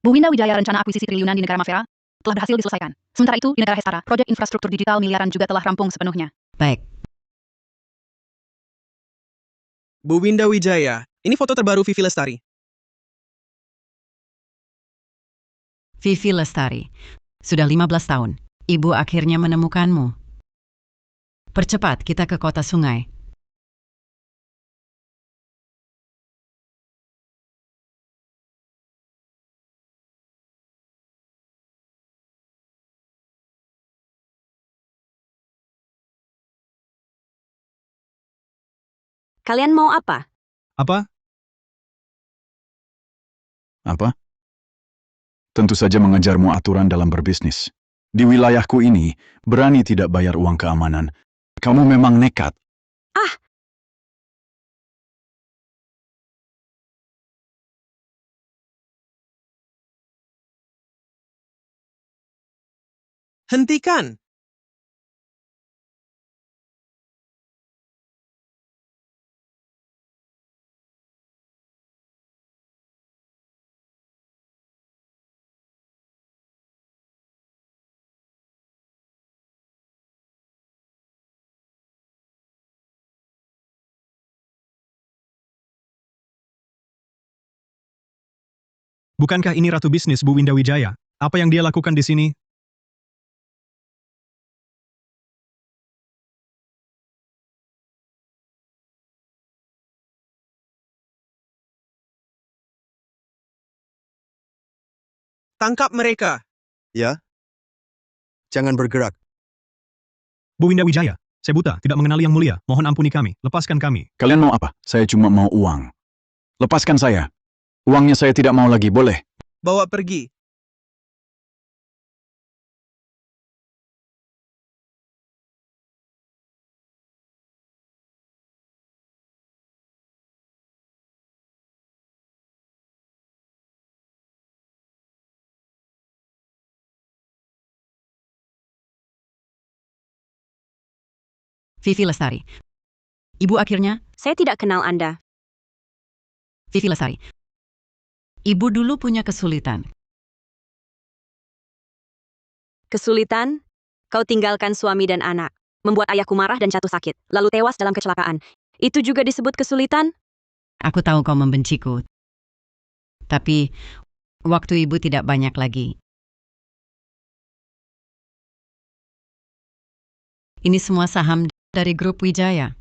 Bu Winda Wijaya rencana akuisisi triliunan di negara Mafera telah berhasil diselesaikan. Sementara itu, di negara Hestara, proyek infrastruktur digital miliaran juga telah rampung sepenuhnya. Baik. Bu Winda Wijaya, ini foto terbaru Vivi Lestari. Vivi Lestari. Sudah 15 tahun. Ibu akhirnya menemukanmu. Percepat kita ke kota sungai. Kalian mau apa? Apa? Apa? Tentu saja mengejarmu aturan dalam berbisnis. Di wilayahku ini, berani tidak bayar uang keamanan. Kamu memang nekat. Ah! Hentikan! Bukankah ini ratu bisnis Bu Winda Wijaya? Apa yang dia lakukan di sini? Tangkap mereka! Ya? Jangan bergerak. Bu Winda Wijaya, saya buta, tidak mengenali yang mulia. Mohon ampuni kami, lepaskan kami. Kalian mau apa? Saya cuma mau uang. Lepaskan saya. Uangnya saya tidak mau lagi, boleh? Bawa pergi. Vivi Lestari. Ibu akhirnya, Saya tidak kenal Anda. Vivi Lestari. Ibu dulu punya kesulitan. Kesulitan? Kau tinggalkan suami dan anak, membuat ayahku marah dan jatuh sakit, lalu tewas dalam kecelakaan. Itu juga disebut kesulitan? Aku tahu kau membenciku. Tapi, waktu ibu tidak banyak lagi. Ini semua saham dari grup Wijaya.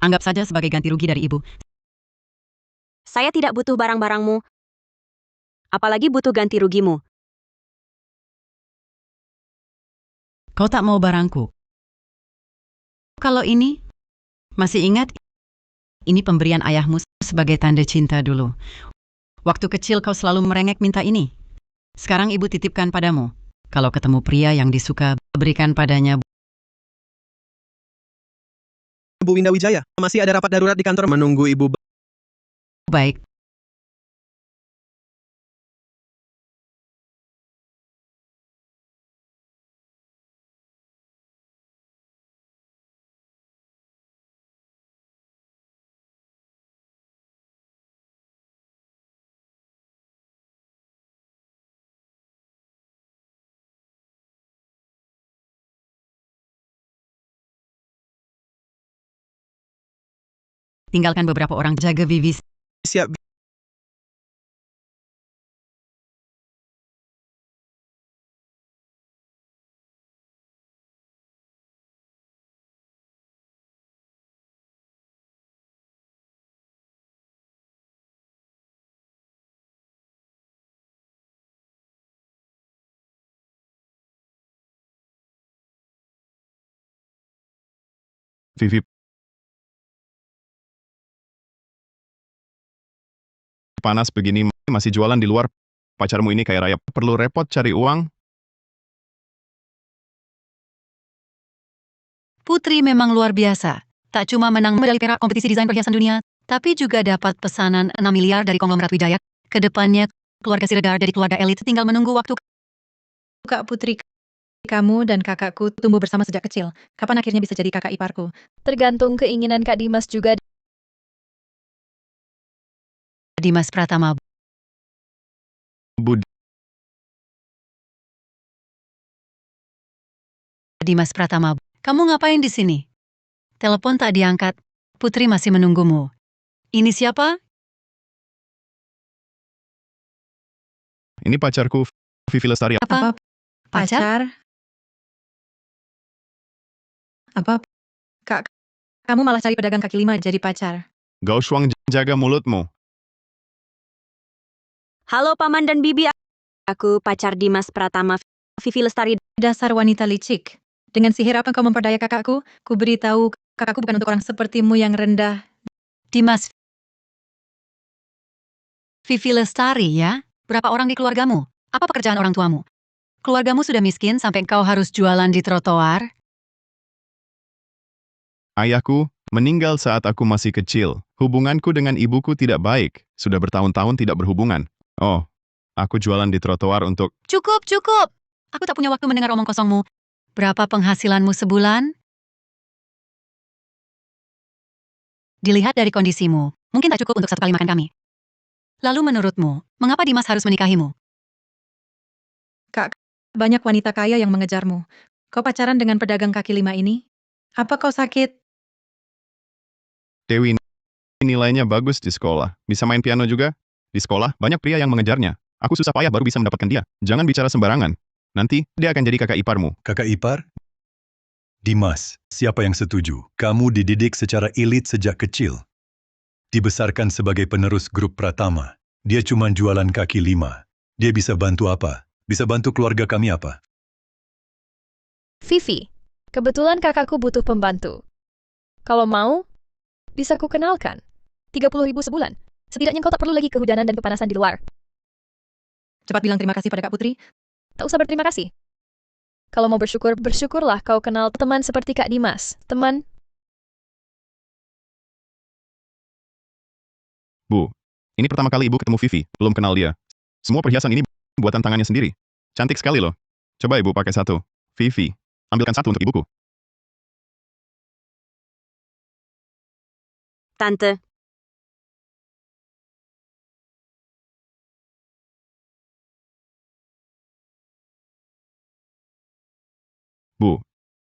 Anggap saja sebagai ganti rugi dari ibu. Saya tidak butuh barang-barangmu. Apalagi butuh ganti rugimu. Kau tak mau barangku. Kalau ini, masih ingat? Ini pemberian ayahmu sebagai tanda cinta dulu. Waktu kecil kau selalu merengek minta ini. Sekarang ibu titipkan padamu. Kalau ketemu pria yang disuka, berikan padanya. Bu Winda Wijaya, masih ada rapat darurat di kantor menunggu Ibu. Baik. Tinggalkan beberapa orang jaga Vivi. Siap. Vivi. Panas begini masih jualan di luar. Pacarmu ini kayak raya, perlu repot cari uang. Putri memang luar biasa. Tak cuma menang medali perak kompetisi desain perhiasan dunia, tapi juga dapat pesanan 6 miliar dari konglomerat Wijaya. Kedepannya, keluarga Siregar dari keluarga elit tinggal menunggu waktu. Kak Putri, kamu dan kakakku tumbuh bersama sejak kecil. Kapan akhirnya bisa jadi kakak iparku? Tergantung keinginan Kak Dimas juga. Dimas Pratama. Bu Dimas Pratama. Kamu ngapain di sini? Telepon tak diangkat. Putri masih menunggumu. Ini siapa? Ini pacarku, Vivi Lestari. Apa? Apa? Pacar? Apa? Kak, kamu malah cari pedagang kaki lima jadi pacar. Gao Shuang, jaga mulutmu. Halo Paman dan Bibi, aku pacar Dimas Pratama, Vivi Lestari. Dasar wanita licik. Dengan sihir apa kau memperdaya kakakku? Ku beritahu, kakakku bukan untuk orang sepertimu yang rendah. Dimas Vivi Lestari ya? Berapa orang di keluargamu? Apa pekerjaan orang tuamu? Keluargamu sudah miskin sampai kau harus jualan di trotoar? Ayahku meninggal saat aku masih kecil. Hubunganku dengan ibuku tidak baik. Sudah bertahun-tahun tidak berhubungan. Oh, aku jualan di trotoar untuk... Cukup, cukup! Aku tak punya waktu mendengar omong kosongmu. Berapa penghasilanmu sebulan? Dilihat dari kondisimu, mungkin tak cukup untuk satu kali makan kami. Lalu menurutmu, mengapa Dimas harus menikahimu? Kak, banyak wanita kaya yang mengejarmu. Kau pacaran dengan pedagang kaki lima ini? Apa kau sakit? Dewi nilainya bagus di sekolah. Bisa main piano juga. Di sekolah, banyak pria yang mengejarnya. Aku susah payah baru bisa mendapatkan dia. Jangan bicara sembarangan. Nanti, dia akan jadi kakak iparmu. Kakak ipar? Dimas, siapa yang setuju? Kamu dididik secara elit sejak kecil. Dibesarkan sebagai penerus grup Pratama. Dia cuma jualan kaki lima. Dia bisa bantu apa? Bisa bantu keluarga kami apa? Vivi, kebetulan kakakku butuh pembantu. Kalau mau, bisa ku kenalkan. 30.000 sebulan. Setidaknya kau tak perlu lagi kehujanan dan kepanasan di luar. Cepat bilang terima kasih pada Kak Putri. Tak usah berterima kasih. Kalau mau bersyukur, bersyukurlah kau kenal teman seperti Kak Dimas. Teman, Bu, ini pertama kali ibu ketemu Vivi. Belum kenal dia. Semua perhiasan ini buatan tangannya sendiri. Cantik sekali loh. Coba ibu pakai satu. Vivi, ambilkan satu untuk ibuku. Tante,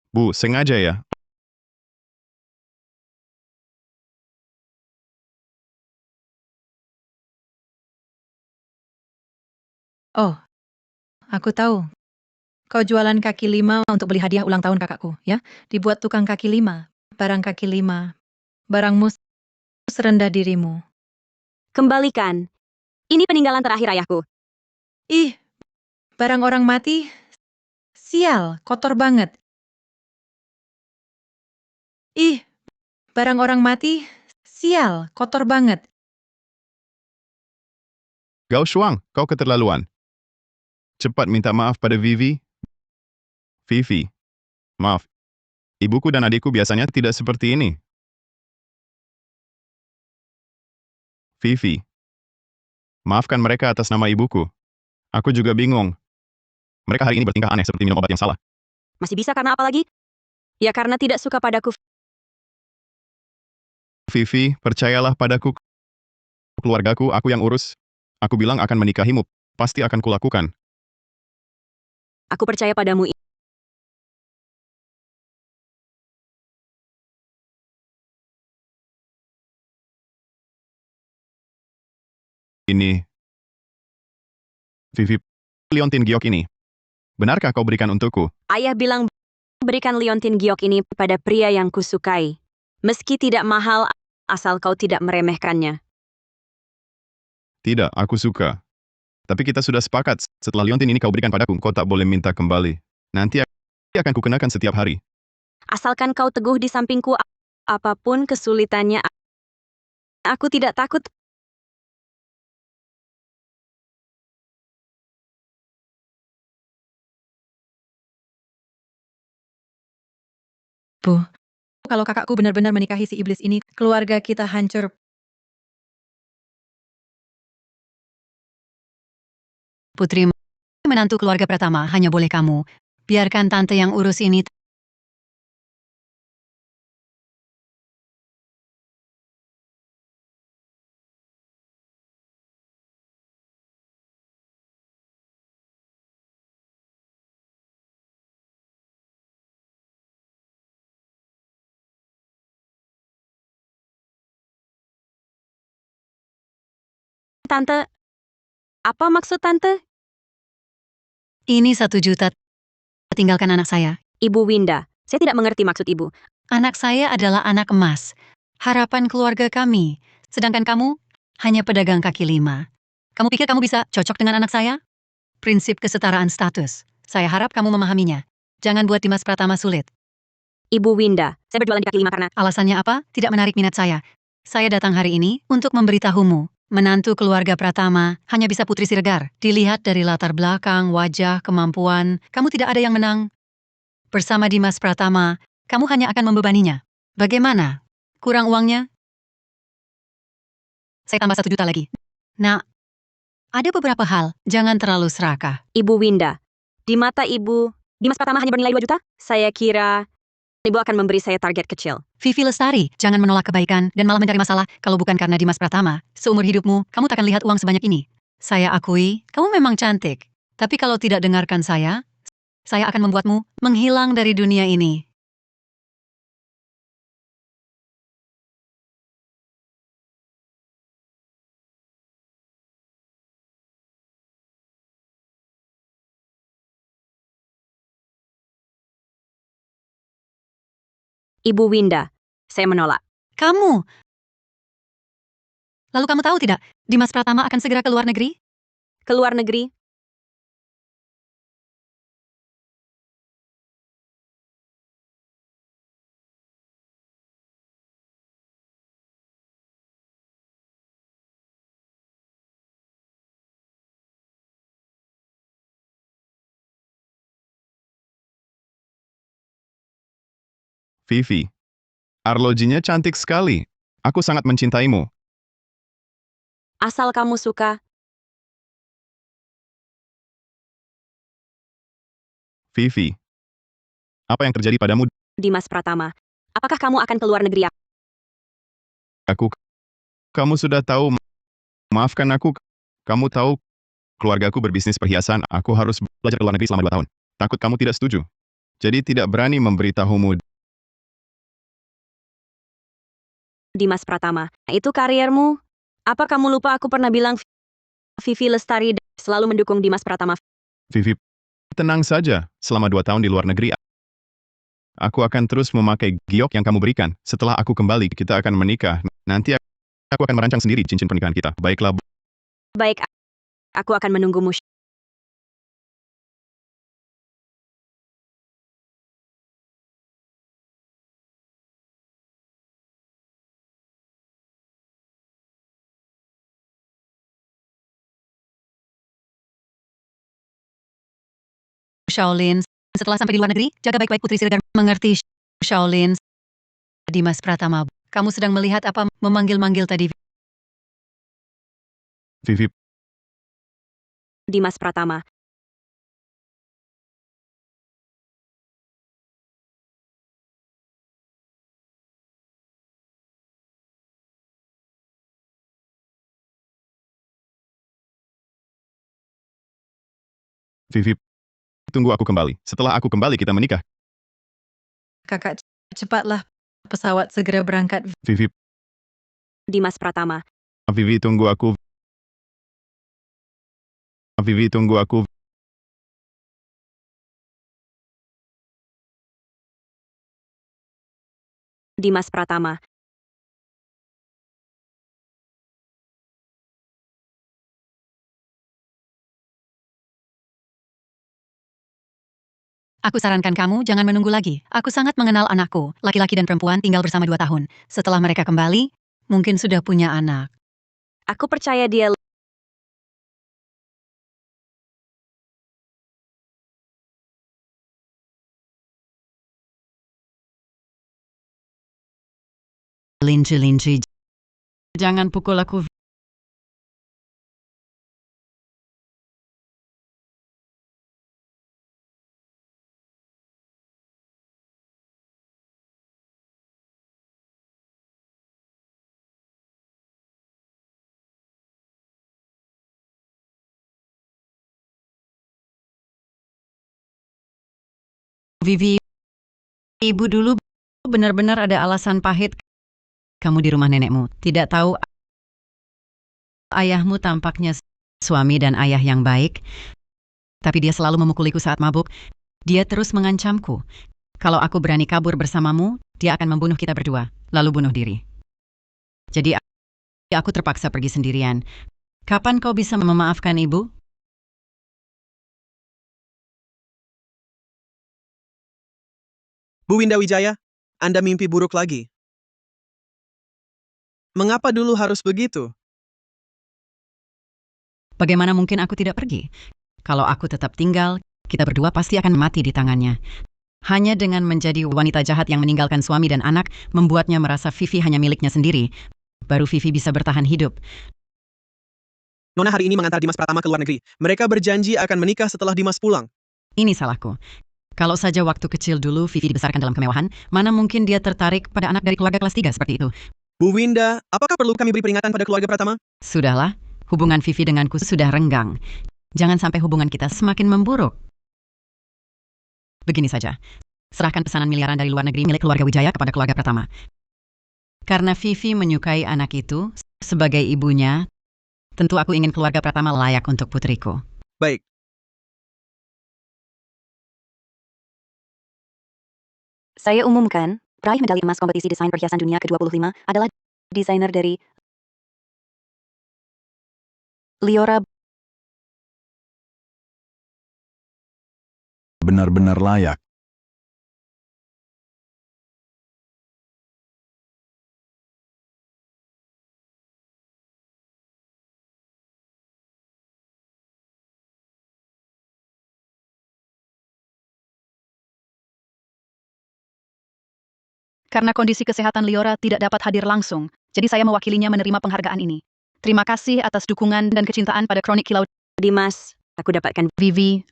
Bu, sengaja ya. Oh, aku tahu. Kau jualan kaki lima untuk beli hadiah ulang tahun kakakku, ya? Dibuat tukang kaki lima, barang kaki lima. Barangmu serendah dirimu. kembalikan. Ini peninggalan terakhir ayahku. Ih, barang orang mati. Sial, kotor banget. Ih, barang orang mati. Sial, kotor banget. Gao Shuang, kau keterlaluan. Cepat minta maaf pada Vivi. Vivi, maaf. Ibuku dan adikku biasanya tidak seperti ini. Vivi, maafkan mereka atas nama ibuku. Aku juga bingung. Mereka hari ini bertingkah aneh seperti minum obat yang salah. Masih bisa karena apa lagi? Ya karena tidak suka padaku. Vivi, percayalah padaku. Keluargaku, aku yang urus. Aku bilang akan menikahimu. Pasti akan kulakukan. Aku percaya padamu. Ini. Vivi, liontin giok ini. Benarkah kau berikan untukku? Ayah bilang berikan liontin giok ini pada pria yang kusukai. Meski tidak mahal, asal kau tidak meremehkannya. Tidak, aku suka. Tapi kita sudah sepakat, setelah liontin ini kau berikan padaku, kau tak boleh minta kembali. Nanti akan kukenakan setiap hari. Asalkan kau teguh di sampingku, apapun kesulitannya, aku tidak takut. Bu, kalau kakakku benar-benar menikahi si iblis ini, keluarga kita hancur. Putri, menantu keluarga Pratama hanya boleh kamu. Biarkan tante yang urus ini. Tante, apa maksud tante? Ini 1 juta. Tinggalkan anak saya. Ibu Winda, saya tidak mengerti maksud ibu. Anak saya adalah anak emas. Harapan keluarga kami. Sedangkan kamu hanya pedagang kaki 5. Kamu pikir kamu bisa cocok dengan anak saya? Prinsip kesetaraan status. Saya harap kamu memahaminya. Jangan buat Dimas Pratama sulit. Ibu Winda, saya berjualan di kaki 5 karena Alasannya apa? Tidak menarik minat saya. Saya datang hari ini untuk memberitahumu. Menantu keluarga Pratama hanya bisa Putri Siregar. Dilihat dari latar belakang, wajah, kemampuan, kamu tidak ada yang menang. Bersama Dimas Pratama, kamu hanya akan membebaninya. Bagaimana? Kurang uangnya? Saya tambah 1 juta lagi. Nah, ada beberapa hal, jangan terlalu serakah. Ibu Winda, di mata ibu, Dimas Pratama hanya bernilai 2 juta? Saya kira ibu akan memberi saya target kecil. Vivi Lestari, jangan menolak kebaikan dan malah mencari masalah. Kalau bukan karena Dimas Pratama, seumur hidupmu, kamu takkan lihat uang sebanyak ini. Saya akui, kamu memang cantik. Tapi kalau tidak dengarkan saya akan membuatmu menghilang dari dunia ini. Ibu Winda, saya menolak. Kamu! Lalu kamu tahu tidak, Dimas Pratama akan segera ke luar negeri? Ke luar negeri? Vivi. Arlojinya cantik sekali. Aku sangat mencintaimu. Asal kamu suka. Vivi. Apa yang terjadi padamu? Dimas Pratama, apakah kamu akan ke luar negeri? Kamu sudah tahu. Maafkan aku. Kamu tahu, keluargaku berbisnis perhiasan. Aku harus belajar ke luar negeri selama 2 tahun. Takut kamu tidak setuju. Jadi tidak berani memberitahumu. Dimas Pratama, itu kariermu? Apa kamu lupa aku pernah bilang Vivi Lestari selalu mendukung Dimas Pratama? Vivi, tenang saja. Selama 2 tahun di luar negeri, aku akan terus memakai giok yang kamu berikan. Setelah aku kembali, kita akan menikah. Nanti aku akan merancang sendiri cincin pernikahan kita. Baiklah, Bu. Baik, aku akan menunggumu. Shaolin, setelah sampai di luar negeri, jaga baik-baik Putri Siregar. Mengerti, Shaolin. Dimas Pratama, kamu sedang melihat apa memanggil-manggil tadi? Vivi, Dimas Pratama, Vivi, tunggu aku kembali. Setelah aku kembali, kita menikah. Kakak, cepatlah. Pesawat segera berangkat. Vivi, Dimas Pratama, Vivi, tunggu aku. Vivi, tunggu aku. Dimas Pratama, Aku sarankan kamu jangan menunggu lagi. Aku sangat mengenal anakku. Laki-laki dan perempuan tinggal bersama 2 tahun. Setelah mereka kembali, mungkin sudah punya anak. aku percaya dia Linci-linci. Jangan pukul aku. Vivi, ibu dulu benar-benar ada alasan pahit kamu di rumah nenekmu. Tidak tahu ayahmu tampaknya suami dan ayah yang baik, tapi dia selalu memukuliku saat mabuk. Dia terus mengancamku. Kalau aku berani kabur bersamamu, dia akan membunuh kita berdua, lalu bunuh diri. Jadi aku terpaksa pergi sendirian. Kapan kau bisa memaafkan ibu? Bu Winda Wijaya, Anda mimpi buruk lagi. Mengapa dulu harus begitu? Bagaimana mungkin aku tidak pergi? Kalau aku tetap tinggal, kita berdua pasti akan mati di tangannya. Hanya dengan menjadi wanita jahat yang meninggalkan suami dan anak, membuatnya merasa Vivi hanya miliknya sendiri. Baru Vivi bisa bertahan hidup. Nona hari ini mengantar Dimas Pratama ke luar negeri. Mereka berjanji akan menikah setelah Dimas pulang. Ini salahku. Kalau saja waktu kecil dulu Vivi dibesarkan dalam kemewahan, mana mungkin dia tertarik pada anak dari keluarga kelas 3 seperti itu. Bu Winda, apakah perlu kami beri peringatan pada keluarga Pratama? Sudahlah, hubungan Vivi denganku sudah renggang. Jangan sampai hubungan kita semakin memburuk. Begini saja, serahkan pesanan miliaran dari luar negeri milik keluarga Wijaya kepada keluarga Pratama. Karena Vivi menyukai anak itu, sebagai ibunya, tentu aku ingin keluarga Pratama layak untuk putriku. Baik. Saya umumkan, peraih medali emas kompetisi desain perhiasan dunia ke-25 adalah desainer dari Liora. Benar-benar layak. Karena kondisi kesehatan Liora tidak dapat hadir langsung, jadi saya mewakilinya menerima penghargaan ini. Terima kasih atas dukungan dan kecintaan pada Kronik Kilau. Dimas, aku dapatkan Vivi,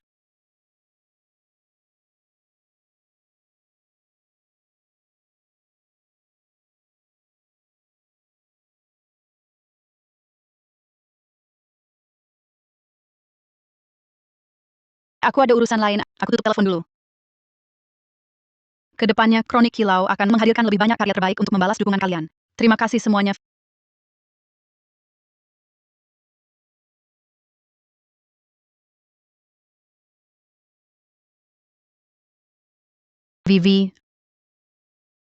aku ada urusan lain, aku tutup telepon dulu. Kedepannya, Kronik Kilau akan menghadirkan lebih banyak karya terbaik untuk membalas dukungan kalian. Terima kasih semuanya. Vivi.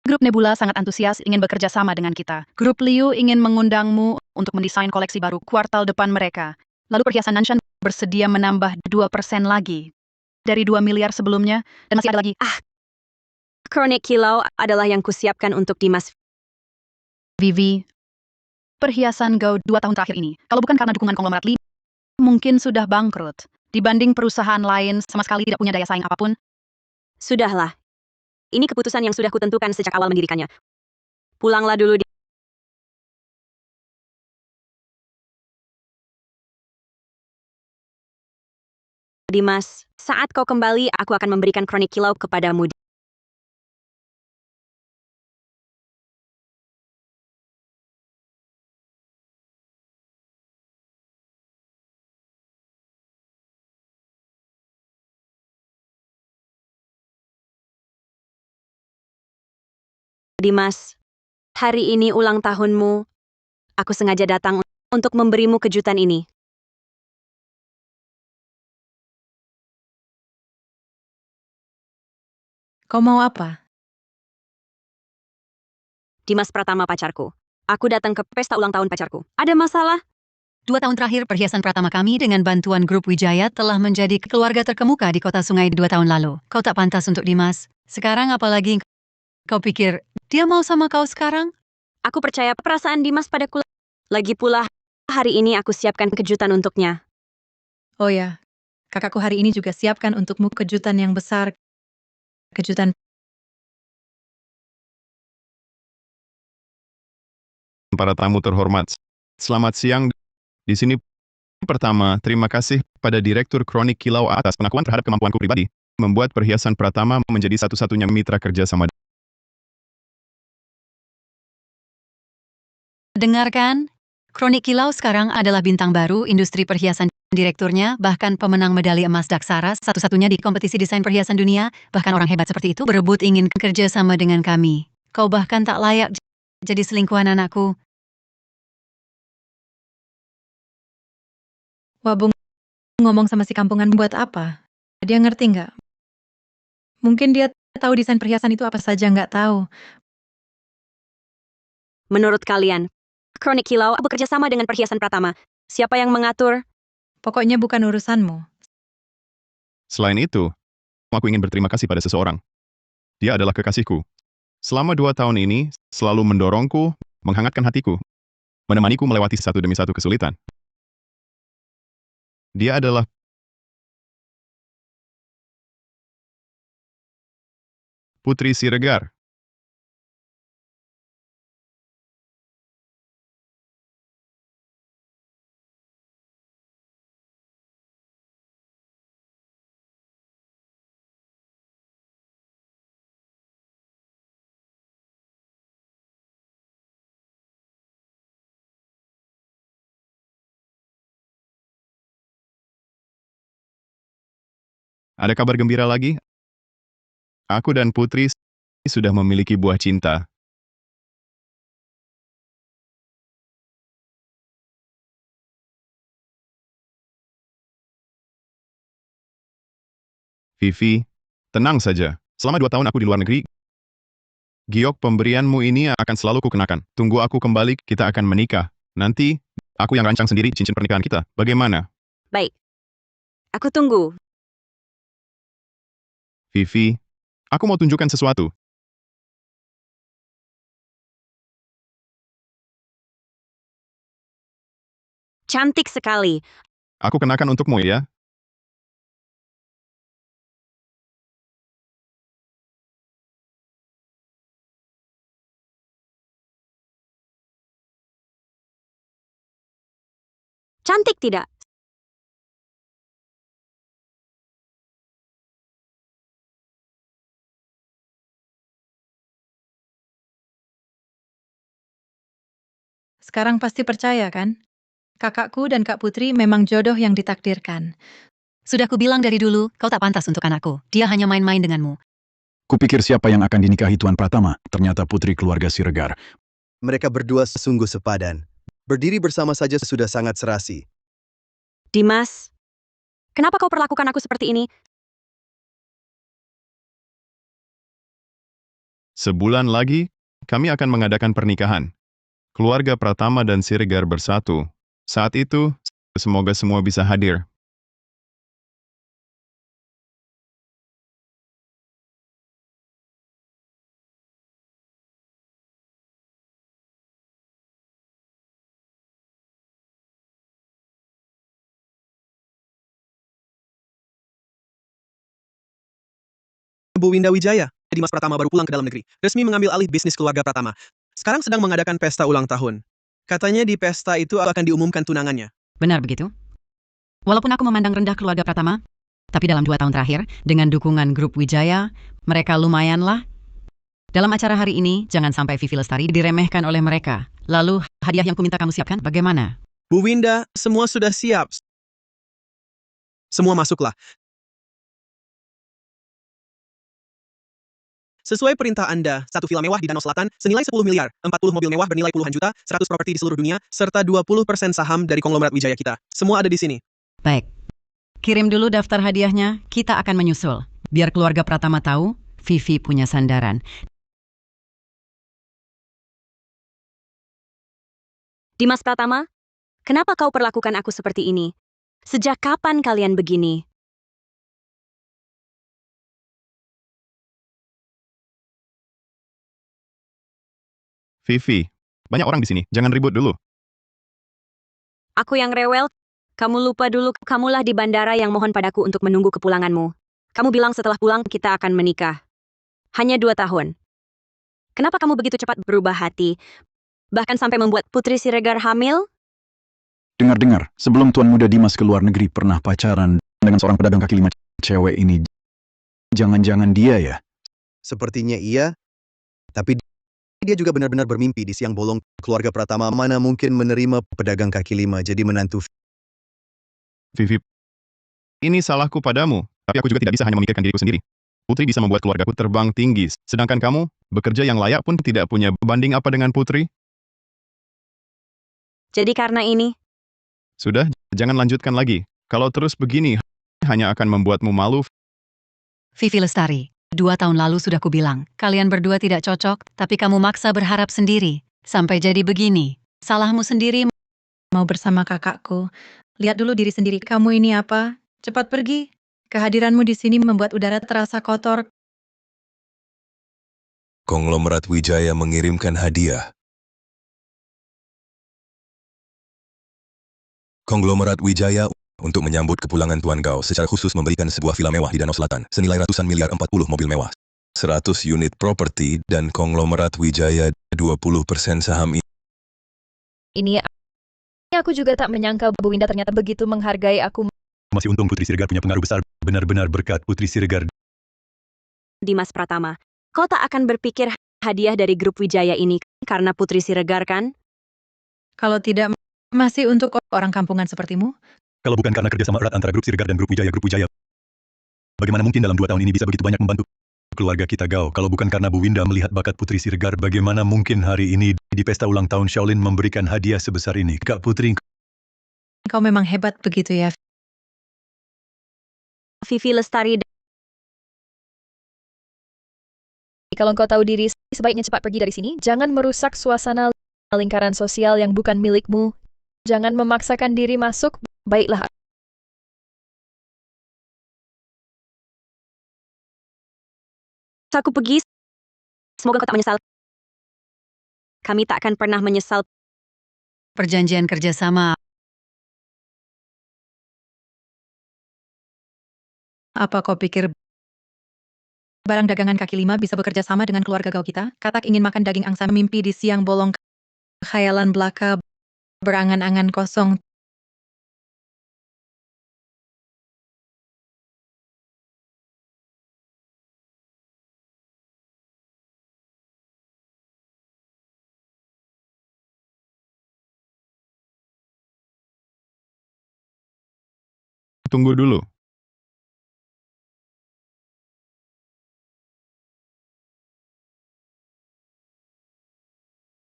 Grup Nebula sangat antusias ingin bekerja sama dengan kita. Grup Liu ingin mengundangmu untuk mendesain koleksi baru kuartal depan mereka. Lalu perhiasan Nanshan bersedia menambah 2% lagi dari 2 miliar sebelumnya, dan masih ada lagi. Kronik Kilau adalah yang kusiapkan untuk Dimas. Vivi, perhiasan Go 2 tahun terakhir ini, kalau bukan karena dukungan konglomerat Li, mungkin sudah bangkrut. Dibanding perusahaan lain sama sekali tidak punya daya saing apapun. Sudahlah. Ini keputusan yang sudah kutentukan sejak awal mendirikannya. Pulanglah dulu. Dimas, saat kau kembali, aku akan memberikan Kronik Kilau kepadamu. Dimas, hari ini ulang tahunmu. Aku sengaja datang untuk memberimu kejutan ini. Kau mau apa? Dimas Pratama pacarku. Aku datang ke pesta ulang tahun pacarku. Ada masalah? 2 tahun terakhir perhiasan Pratama kami dengan bantuan grup Wijaya telah menjadi keluarga terkemuka di kota Sungai 2 tahun lalu. Kau tak pantas untuk Dimas. Sekarang apalagi kau pikir dia mau sama kau sekarang? Aku percaya perasaan Dimas padaku. Lagi pula, hari ini aku siapkan kejutan untuknya. Oh ya, kakakku hari ini juga siapkan untukmu kejutan yang besar. Kejutan Para tamu terhormat, selamat siang. Di sini pertama, terima kasih pada Direktur Kronik Kilau atas pengakuan terhadap kemampuanku pribadi, membuat perhiasan Pratama menjadi satu-satunya mitra kerjasama. Dengarkan, Kronik Kilau sekarang adalah bintang baru industri perhiasan. Direkturnya, bahkan pemenang medali emas Daksara, satu-satunya di kompetisi desain perhiasan dunia, bahkan orang hebat seperti itu berebut ingin kerja sama dengan kami. Kau bahkan tak layak jadi selingkuhan anakku. Wabung ngomong sama si kampungan buat apa? Dia ngerti nggak? Mungkin dia tahu desain perhiasan itu apa saja nggak tahu. Menurut kalian, Kronik Kilau bekerja sama dengan perhiasan Pratama. Siapa yang mengatur? Pokoknya bukan urusanmu. Selain itu, aku ingin berterima kasih pada seseorang. Dia adalah kekasihku. Selama 2 tahun ini, selalu mendorongku, menghangatkan hatiku, menemaniku melewati satu demi satu kesulitan. Dia adalah Putri Siregar. Ada kabar gembira lagi? Aku dan Putri sudah memiliki buah cinta. Vivi, tenang saja. Selama 2 tahun aku di luar negeri, giok pemberianmu ini akan selalu kukenakan. Tunggu aku kembali, kita akan menikah. Nanti, aku yang rancang sendiri cincin pernikahan kita. Bagaimana? Baik. Aku tunggu. Vivi, aku mau tunjukkan sesuatu. Cantik sekali. Aku kenakan untukmu ya. Cantik tidak? Sekarang pasti percaya kan? Kakakku dan Kak Putri memang jodoh yang ditakdirkan. Sudah kubilang dari dulu, kau tak pantas untuk anakku. Dia hanya main-main denganmu. Kupikir siapa yang akan dinikahi Tuan Pratama, ternyata putri keluarga Siregar. Mereka berdua sungguh sepadan. Berdiri bersama saja sudah sangat serasi. Dimas, kenapa kau perlakukan aku seperti ini? Sebulan lagi, kami akan mengadakan pernikahan. Keluarga Pratama dan Siregar bersatu. Saat itu, semoga semua bisa hadir. Bu Winda Wijaya, Dimas Pratama baru pulang ke dalam negeri, resmi mengambil alih bisnis keluarga Pratama. Sekarang sedang mengadakan pesta ulang tahun. Katanya di pesta itu akan diumumkan tunangannya. Benar begitu? Walaupun aku memandang rendah keluarga Pratama, tapi dalam 2 tahun terakhir, dengan dukungan grup Wijaya, mereka lumayanlah. Dalam acara hari ini, jangan sampai Vivi Lestari diremehkan oleh mereka. Lalu, hadiah yang kuminta kamu siapkan bagaimana? Bu Winda, semua sudah siap. Semua masuklah. Sesuai perintah Anda, 1 villa mewah di Danau Selatan, senilai 10 miliar, 40 mobil mewah bernilai puluhan juta, 100 properti di seluruh dunia, serta 20% saham dari konglomerat Wijaya kita. Semua ada di sini. Baik. Kirim dulu daftar hadiahnya, kita akan menyusul. Biar keluarga Pratama tahu, Vivi punya sandaran. Dimas Pratama, kenapa kau perlakukan aku seperti ini? Sejak kapan kalian begini? Vivi, banyak orang di sini, jangan ribut dulu. Aku yang rewel? Kamu lupa dulu, kamulah di bandara yang mohon padaku untuk menunggu kepulanganmu. Kamu bilang setelah pulang kita akan menikah. Hanya 2 tahun. Kenapa kamu begitu cepat berubah hati? Bahkan sampai membuat Putri Siregar hamil? Dengar-dengar, sebelum Tuan Muda Dimas ke luar negeri pernah pacaran dengan seorang pedagang kaki 5 cewek ini. Jangan-jangan dia ya? Sepertinya iya, tapi dia juga benar-benar bermimpi di siang bolong keluarga Pratama mana mungkin menerima pedagang kaki 5 jadi menantu. Vivi, ini salahku padamu, tapi aku juga tidak bisa hanya memikirkan diriku sendiri. Putri bisa membuat keluargaku terbang tinggi, sedangkan kamu, bekerja yang layak pun tidak punya banding apa dengan Putri? Jadi karena ini, Sudah, jangan lanjutkan lagi. Kalau terus begini, hanya akan membuatmu malu. Vivi Lestari, 2 tahun lalu sudah kubilang, kalian berdua tidak cocok, tapi kamu maksa berharap sendiri. Sampai jadi begini. Salahmu sendiri. Mau bersama kakakku. Lihat dulu diri sendiri. Kamu ini apa? Cepat pergi. Kehadiranmu di sini membuat udara terasa kotor. Konglomerat Wijaya mengirimkan hadiah. Konglomerat Wijaya untuk menyambut kepulangan Tuan Gao secara khusus memberikan sebuah villa mewah di Danau Selatan senilai ratusan miliar 40 mobil mewah. 100 unit properti dan Konglomerat Wijaya 20% saham ini. Ini aku juga tak menyangka Bu Winda ternyata begitu menghargai aku. Masih untung Putri Siregar punya pengaruh besar. Benar-benar berkat Putri Siregar. Dimas Pratama, kau tak akan berpikir hadiah dari grup Wijaya ini karena Putri Siregar kan? Kalau tidak, masih untuk orang kampungan sepertimu? Kalau bukan karena kerjasama erat antara grup Siregar dan grup Wijaya. Bagaimana mungkin dalam 2 tahun ini bisa begitu banyak membantu keluarga kita Gao? Kalau bukan karena Bu Winda melihat bakat Putri Siregar, bagaimana mungkin hari ini di pesta ulang tahun Shaolin memberikan hadiah sebesar ini? Kak Putri, Kau memang hebat begitu ya. Vivi Lestari, Kalau engkau tahu diri, sebaiknya cepat pergi dari sini. Jangan merusak suasana lingkaran sosial yang bukan milikmu. Jangan memaksakan diri masuk. Baiklah. aku pergi. Semoga kau tak menyesal. Kami tak akan pernah menyesal. Perjanjian kerjasama. Apa kau pikir barang dagangan kaki 5 bisa bekerja sama dengan keluarga Gao kita? Katak ingin makan daging angsa, mimpi di siang bolong, khayalan belaka, berangan-angan kosong. Tunggu dulu.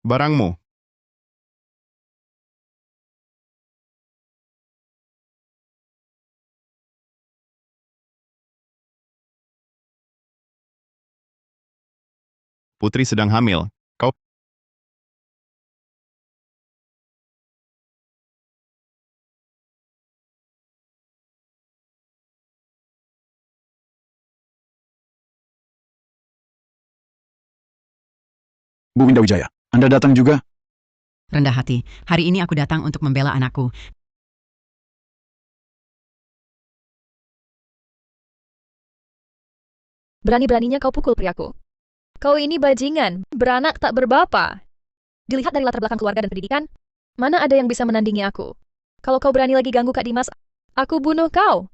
Barangmu. Putri sedang hamil. Kau Bu Winda Wijaya, Anda datang juga? Rendah hati, hari ini aku datang untuk membela anakku. Berani-beraninya kau pukul priaku. Kau ini bajingan, beranak tak berbapa. Dilihat dari latar belakang keluarga dan pendidikan, mana ada yang bisa menandingi aku? Kalau kau berani lagi ganggu Kak Dimas, aku bunuh kau.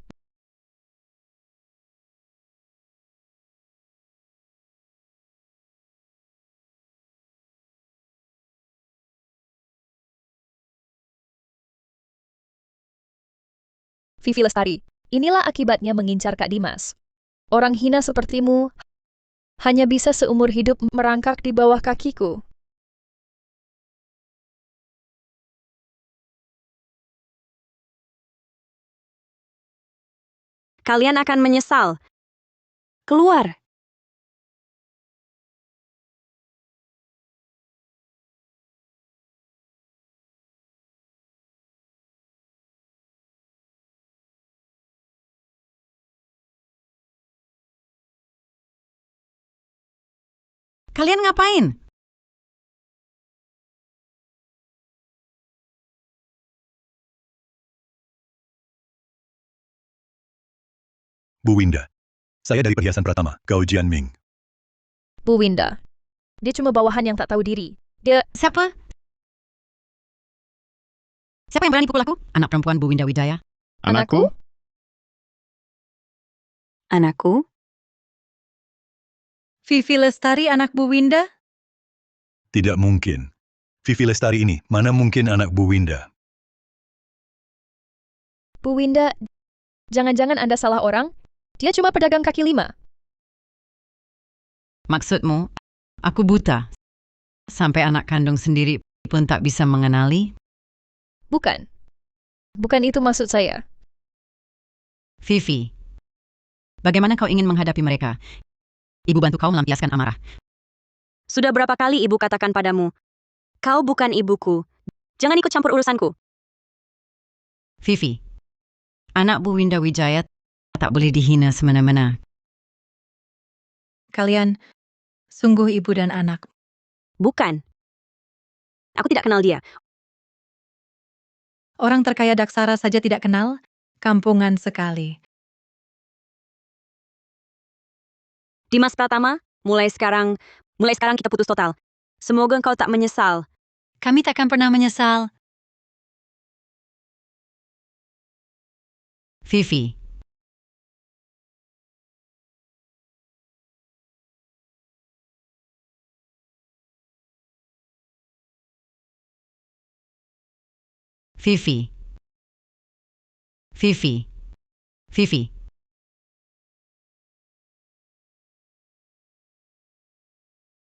Vivi Lestari, inilah akibatnya mengincar Kak Dimas. Orang hina sepertimu hanya bisa seumur hidup merangkak di bawah kakiku. Kalian akan menyesal. Keluar. Kalian ngapain? Bu Winda. Saya dari Perhiasan Pratama, Gao Jianming. Bu Winda, dia cuma bawahan yang tak tahu diri. Dia Siapa? Siapa yang berani pukul aku? Anak perempuan Bu Winda Wijaya. anakku? Anakku? Vivi Lestari, anak Bu Winda? Tidak mungkin. Vivi Lestari ini, mana mungkin anak Bu Winda? Bu Winda, jangan-jangan Anda salah orang? Dia cuma pedagang kaki 5. Maksudmu, aku buta? Sampai anak kandung sendiri pun tak bisa mengenali? Bukan. Bukan itu maksud saya. Vivi, bagaimana kau ingin menghadapi mereka? Ibu bantu kau melampiaskan amarah. Sudah berapa kali ibu katakan padamu, kau bukan ibuku. Jangan ikut campur urusanku. Vivi, anak Bu Winda Wijaya tak boleh dihina semena-mena. Kalian sungguh ibu dan anak. Bukan. Aku tidak kenal dia. Orang terkaya Daksara saja tidak kenal, kampungan sekali. Dimas Pratama, mulai sekarang kita putus total. Semoga engkau tak menyesal. Kami takkan pernah menyesal. Vivi, Vivi, Vivi, Vivi.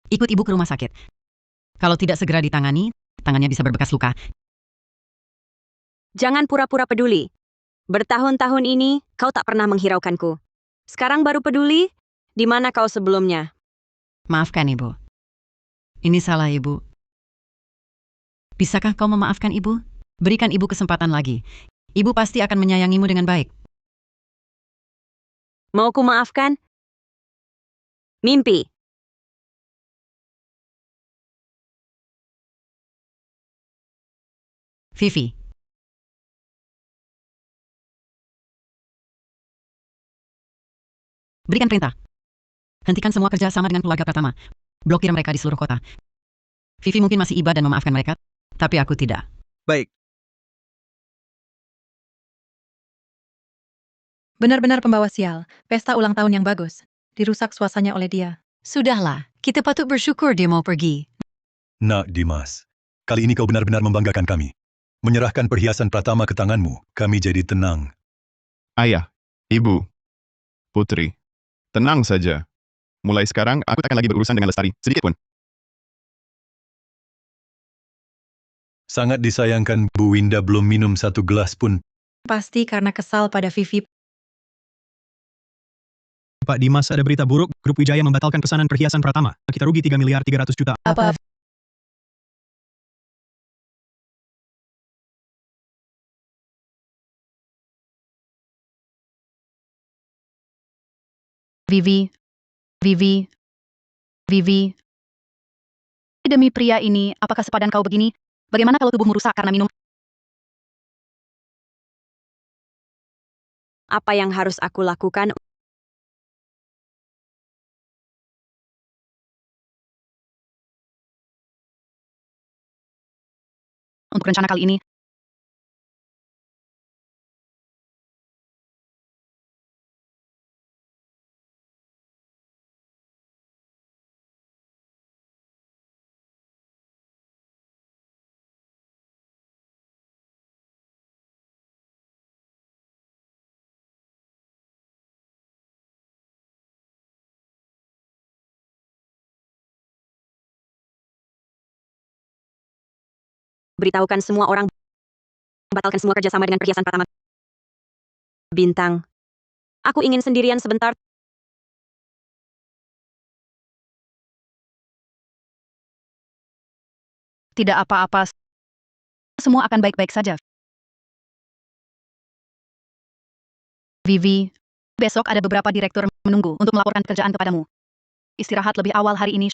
Ikut ibu ke rumah sakit. Kalau tidak segera ditangani, tangannya bisa berbekas luka. Jangan pura-pura peduli. Bertahun-tahun ini, kau tak pernah menghiraukanku. Sekarang baru peduli? Di mana kau sebelumnya? Maafkan ibu. Ini salah ibu. Bisakah kau memaafkan ibu? Berikan ibu kesempatan lagi. Ibu pasti akan menyayangimu dengan baik. Mau ku maafkan? Mimpi. Vivi. Berikan perintah. Hentikan semua kerja sama dengan keluarga Pratama. Blokir mereka di seluruh kota. Vivi mungkin masih iba dan memaafkan mereka, tapi aku tidak. Baik. Benar-benar pembawa sial, pesta ulang tahun yang bagus. Dirusak suasananya oleh dia. Sudahlah, kita patut bersyukur dia mau pergi. Nak Dimas, kali ini kau benar-benar membanggakan kami. Menyerahkan perhiasan Pratama ke tanganmu, kami jadi tenang. Ayah, ibu, putri, tenang saja. Mulai sekarang, aku takkan lagi berurusan dengan Lestari, sedikit pun. Sangat disayangkan Bu Winda belum minum satu gelas pun. Pasti karena kesal pada Vivi. Pak Dimas, ada berita buruk. Grup Wijaya membatalkan pesanan perhiasan Pratama. Kita rugi 3 miliar 300 juta. Apa? Vivi. Demi pria ini, apakah sepadan kau begini? Bagaimana kalau tubuhmu rusak karena minum? Apa yang harus aku lakukan? Untuk rencana kali ini, Beritahukan semua orang. Batalkan semua kerjasama dengan perhiasan Pratama. Bintang. Aku ingin sendirian sebentar. tidak apa-apa. Semua akan baik-baik saja. Vivi, besok ada beberapa direktur menunggu untuk melaporkan kerjaan kepadamu. Istirahat lebih awal hari ini.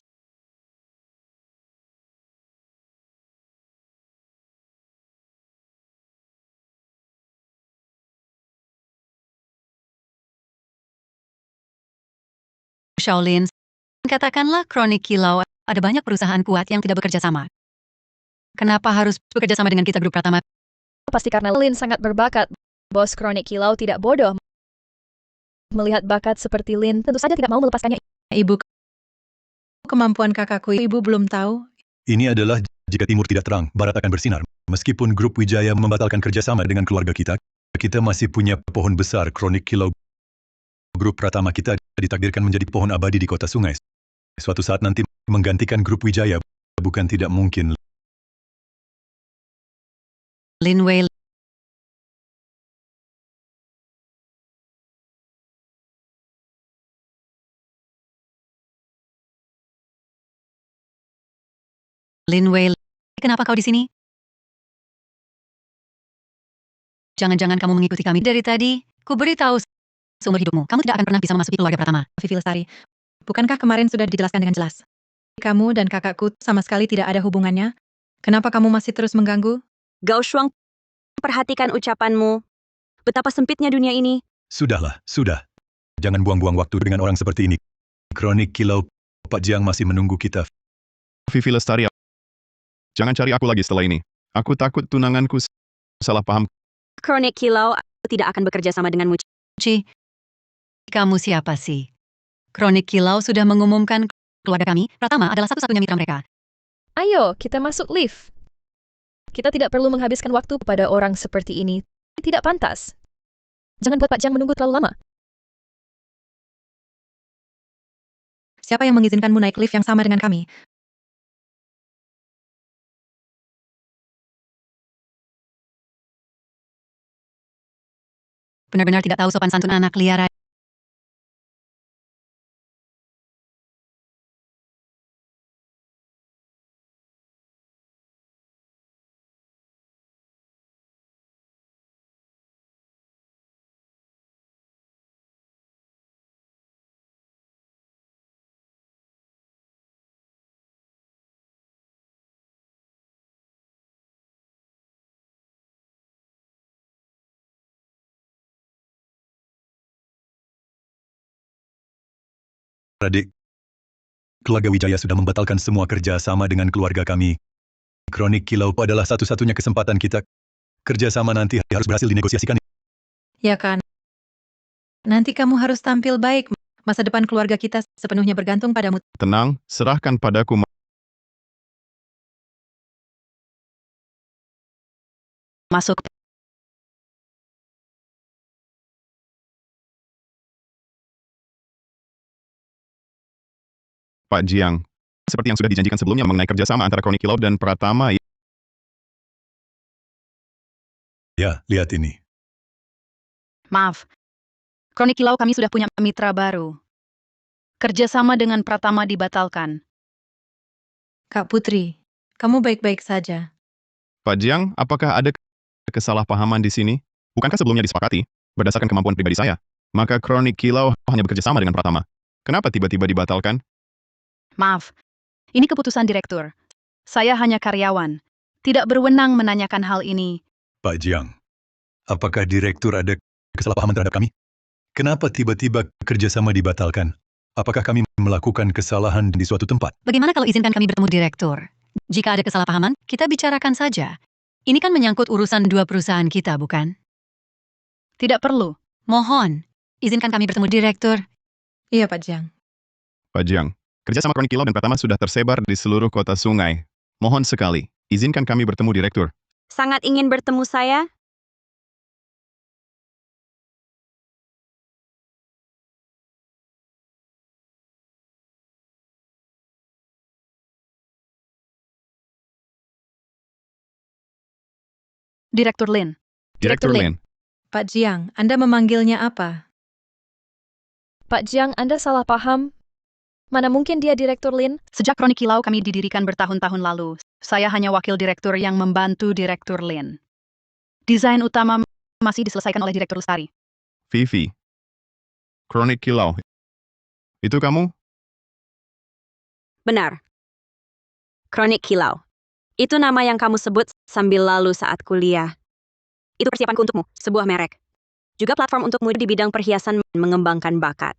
Shaolin, katakanlah kronik kilau, ada banyak perusahaan kuat yang tidak bekerja sama. Kenapa harus bekerja sama dengan kita grup Pratama? Pasti karena Lin sangat berbakat. Bos Kronik Kilau tidak bodoh. Melihat bakat seperti Lin, tentu saja tidak mau melepaskannya. Ibu, kemampuan kakakku, ibu belum tahu. Ini adalah jika timur tidak terang, barat akan bersinar. Meskipun grup Wijaya membatalkan kerjasama dengan keluarga kita masih punya pohon besar Kronik Kilau. Grup Pratama kita ditakdirkan menjadi pohon abadi di kota sungai. Suatu saat nanti menggantikan grup Wijaya, bukan tidak mungkin. Lin Wei, Lin Wei, kenapa kau di sini? Jangan-jangan kamu mengikuti kami dari tadi? Ku beritahu seumur hidupmu, kamu tidak akan pernah bisa memasuki keluarga Pratama. Vivi Lestari, bukankah kemarin sudah dijelaskan dengan jelas? Kamu dan kakakku sama sekali tidak ada hubungannya. Kenapa kamu masih terus mengganggu? Gao Shuang, perhatikan ucapanmu. Betapa sempitnya dunia ini. Sudahlah, sudah. Jangan buang-buang waktu dengan orang seperti ini. Kronik Kilau Pak Jiang masih menunggu kita. Vivi Lestari, jangan cari aku lagi setelah ini. Aku takut tunanganku salah paham. Kronik Kilau tidak akan bekerja sama denganmu. Ci, kamu siapa sih? Kronik Kilau sudah mengumumkan keluarga kami, Pratama adalah satu-satunya mitra mereka. Ayo, kita masuk lift. Kita tidak perlu menghabiskan waktu pada orang seperti ini. Tidak pantas. Jangan buat Pak Jiang menunggu terlalu lama. Siapa yang mengizinkanmu naik lift yang sama dengan kami? Benar-benar tidak tahu sopan santun anak liar. Adik, keluarga Wijaya sudah membatalkan semua kerja sama dengan keluarga kami. Kronik Kilau adalah satu-satunya kesempatan kita. Kerjasama nanti harus berhasil dinegosiasikan. Ya kan? Nanti kamu harus tampil baik. Masa depan keluarga kita sepenuhnya bergantung padamu. Tenang, serahkan padaku. Masuk. Pak Jiang, seperti yang sudah dijanjikan sebelumnya mengenai kerjasama antara Kronik Kilau dan Pratama. Ya, lihat ini. Maaf. Kronik Kilau kami sudah punya mitra baru. Kerjasama dengan Pratama dibatalkan. Kak Putri, kamu baik-baik saja. Pak Jiang, apakah ada kesalahpahaman di sini? Bukankah sebelumnya disepakati, berdasarkan kemampuan pribadi saya, maka Kronik Kilau hanya bekerja sama dengan Pratama? Kenapa tiba-tiba dibatalkan? Maaf. Ini keputusan direktur. Saya hanya karyawan. Tidak berwenang menanyakan hal ini. Pak Jiang, apakah direktur ada kesalahpahaman terhadap kami? Kenapa tiba-tiba kerjasama dibatalkan? Apakah kami melakukan kesalahan di suatu tempat? Bagaimana kalau izinkan kami bertemu direktur? Jika ada kesalahpahaman, kita bicarakan saja. Ini kan menyangkut urusan dua perusahaan kita, bukan? Tidak perlu. Mohon, izinkan kami bertemu direktur. Iya, Pak Jiang. Pak Jiang, kerjasama Kronik Kilau dan Pratama sudah tersebar di seluruh kota sungai. Mohon sekali, izinkan kami bertemu direktur. Sangat ingin bertemu saya? Direktur Lin. Direktur Lin. Pak Jiang, Anda memanggilnya apa? Pak Jiang, Anda salah paham. Mana mungkin dia Direktur Lin? Sejak Kronik Kilau kami didirikan bertahun-tahun lalu, saya hanya wakil direktur yang membantu Direktur Lin. Desain utama masih diselesaikan oleh Direktur Lestari. Vivi. Kronik Kilau. Itu kamu? Benar. Kronik Kilau. Itu nama yang kamu sebut sambil lalu saat kuliah. Itu persiapanku untukmu, sebuah merek. Juga platform untukmu di bidang perhiasan mengembangkan bakat.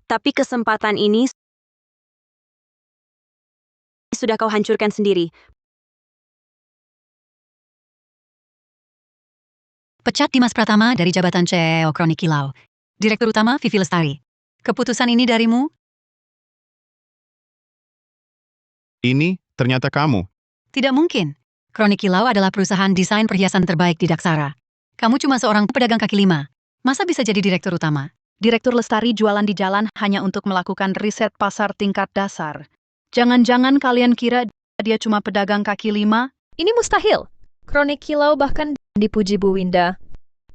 Tapi kesempatan ini sudah kau hancurkan sendiri. Pecat Dimas Pratama dari jabatan CEO Kronik Kilau. Direktur utama Vivi Lestari. Keputusan ini darimu? Ini ternyata kamu. Tidak mungkin. Kronik Kilau adalah perusahaan desain perhiasan terbaik di Daksara. Kamu cuma seorang pedagang kaki lima. Masa bisa jadi direktur utama? Direktur Lestari jualan di jalan hanya untuk melakukan riset pasar tingkat dasar. Jangan-jangan kalian kira dia cuma pedagang kaki lima? Ini mustahil. Kronik Kilau bahkan dipuji Bu Winda.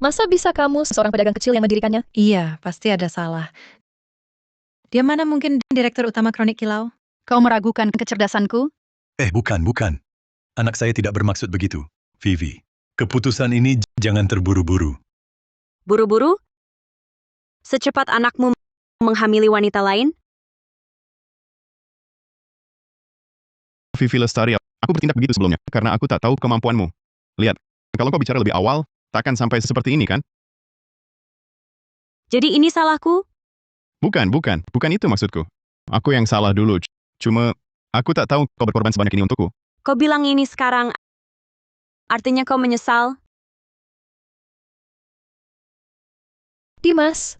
Masa bisa kamu seorang pedagang kecil yang mendirikannya? Iya, pasti ada salah. Dia mana mungkin direktur utama Kronik Kilau? Kau meragukan kecerdasanku? Bukan. Anak saya tidak bermaksud begitu. Vivi, keputusan ini jangan terburu-buru. Buru-buru? Secepat anakmu menghamili wanita lain? Vivi Lestari, aku bertindak begitu sebelumnya, karena aku tak tahu kemampuanmu. Lihat, kalau kau bicara lebih awal, takkan sampai seperti ini kan? Jadi ini salahku? Bukan itu maksudku. Aku yang salah dulu, cuma aku tak tahu kau berkorban sebanyak ini untukku. Kau bilang ini sekarang, artinya kau menyesal? Dimas,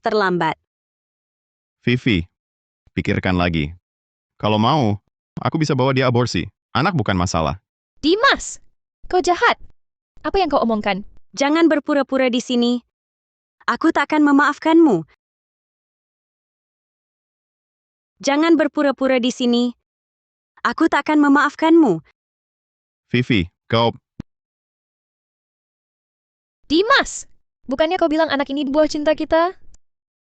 Terlambat. Vivi, pikirkan lagi. Kalau mau, aku bisa bawa dia aborsi. Anak bukan masalah. Dimas, kau jahat. Apa yang kau omongkan? Jangan berpura-pura di sini. Aku tak akan memaafkanmu. Jangan berpura-pura di sini. Aku tak akan memaafkanmu. Vivi, kau... Dimas, bukannya kau bilang anak ini buah cinta kita?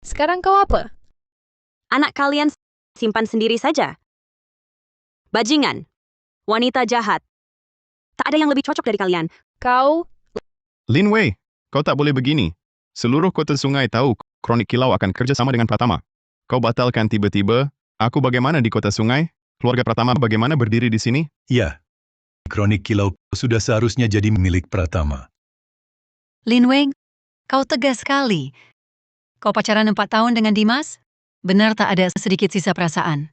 Sekarang kau apa? Anak kalian simpan sendiri saja. Bajingan. Wanita jahat. Tak ada yang lebih cocok dari kalian. Kau, Lin Wei, kau tak boleh begini. Seluruh kota sungai tahu Kronik Kilau akan kerja sama dengan Pratama. Kau batalkan tiba-tiba, aku bagaimana di kota sungai? Keluarga Pratama bagaimana berdiri di sini? Ya, Kronik Kilau sudah seharusnya jadi milik Pratama. Lin Wei, kau tegas sekali. Kau pacaran 4 tahun dengan Dimas? Benar tak ada sedikit sisa perasaan.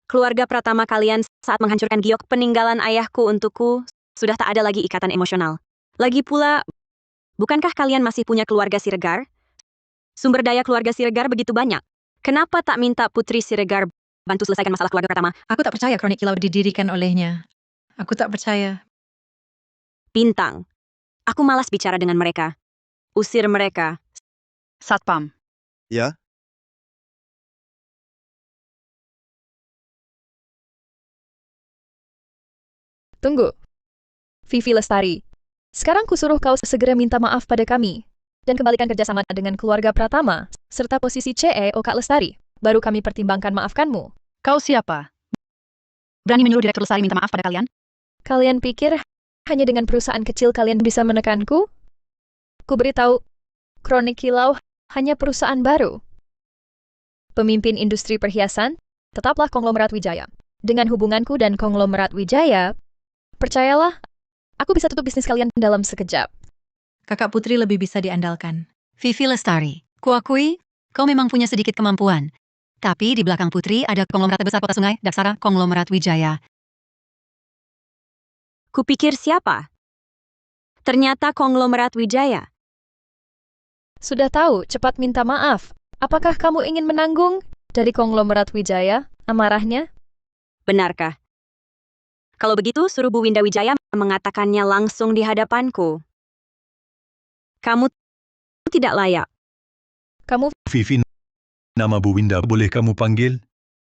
Keluarga Pratama kalian saat menghancurkan giok peninggalan ayahku untukku, sudah tak ada lagi ikatan emosional. Lagi pula, bukankah kalian masih punya keluarga Siregar? Sumber daya keluarga Siregar begitu banyak. Kenapa tak minta Putri Siregar bantu selesaikan masalah keluarga Pratama? Aku tak percaya Kronik Kilau didirikan olehnya. Aku tak percaya. Bintang. Aku malas bicara dengan mereka. Usir mereka. Satpam. Ya, tunggu. Vivi Lestari, sekarang kusuruh kau segera minta maaf pada kami dan kembalikan kerjasama dengan keluarga Pratama serta posisi CEO Kak Lestari. Baru kami pertimbangkan maafkanmu. Kau siapa? Berani menyuruh Direktur Lestari minta maaf pada kalian? Kalian pikir hanya dengan perusahaan kecil kalian bisa menekanku? Ku beritahu, Kronik Kilau hanya perusahaan baru. Pemimpin industri perhiasan, tetaplah konglomerat Wijaya. Dengan hubunganku dan konglomerat Wijaya, percayalah, aku bisa tutup bisnis kalian dalam sekejap. Kakak Putri lebih bisa diandalkan. Vivi Lestari, kuakui, kau memang punya sedikit kemampuan. Tapi di belakang Putri ada konglomerat terbesar kota sungai, Daksara, konglomerat Wijaya. Kupikir siapa? Ternyata konglomerat Wijaya. Sudah tahu, cepat minta maaf. Apakah kamu ingin menanggung dari konglomerat Wijaya amarahnya? Benarkah? Kalau begitu, suruh Bu Winda Wijaya mengatakannya langsung di hadapanku. Kamu tidak layak. Kamu Vivi, nama Bu Winda boleh kamu panggil?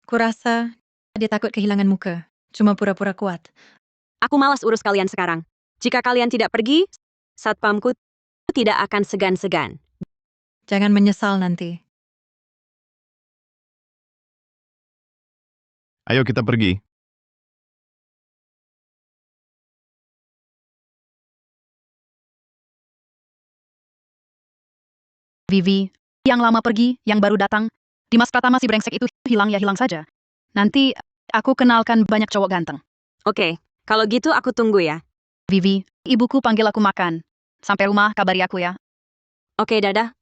Kurasa dia takut kehilangan muka. Cuma pura-pura kuat. Aku malas urus kalian sekarang. Jika kalian tidak pergi, satpamku tidak akan segan-segan. Jangan menyesal nanti. Ayo kita pergi. Vivi, yang lama pergi, yang baru datang. Dimas Pratama si brengsek itu hilang ya hilang saja. Nanti aku kenalkan banyak cowok ganteng. Oke, kalau gitu aku tunggu ya. Vivi, ibuku panggil aku makan. Sampai rumah kabari aku ya. Oke, dadah.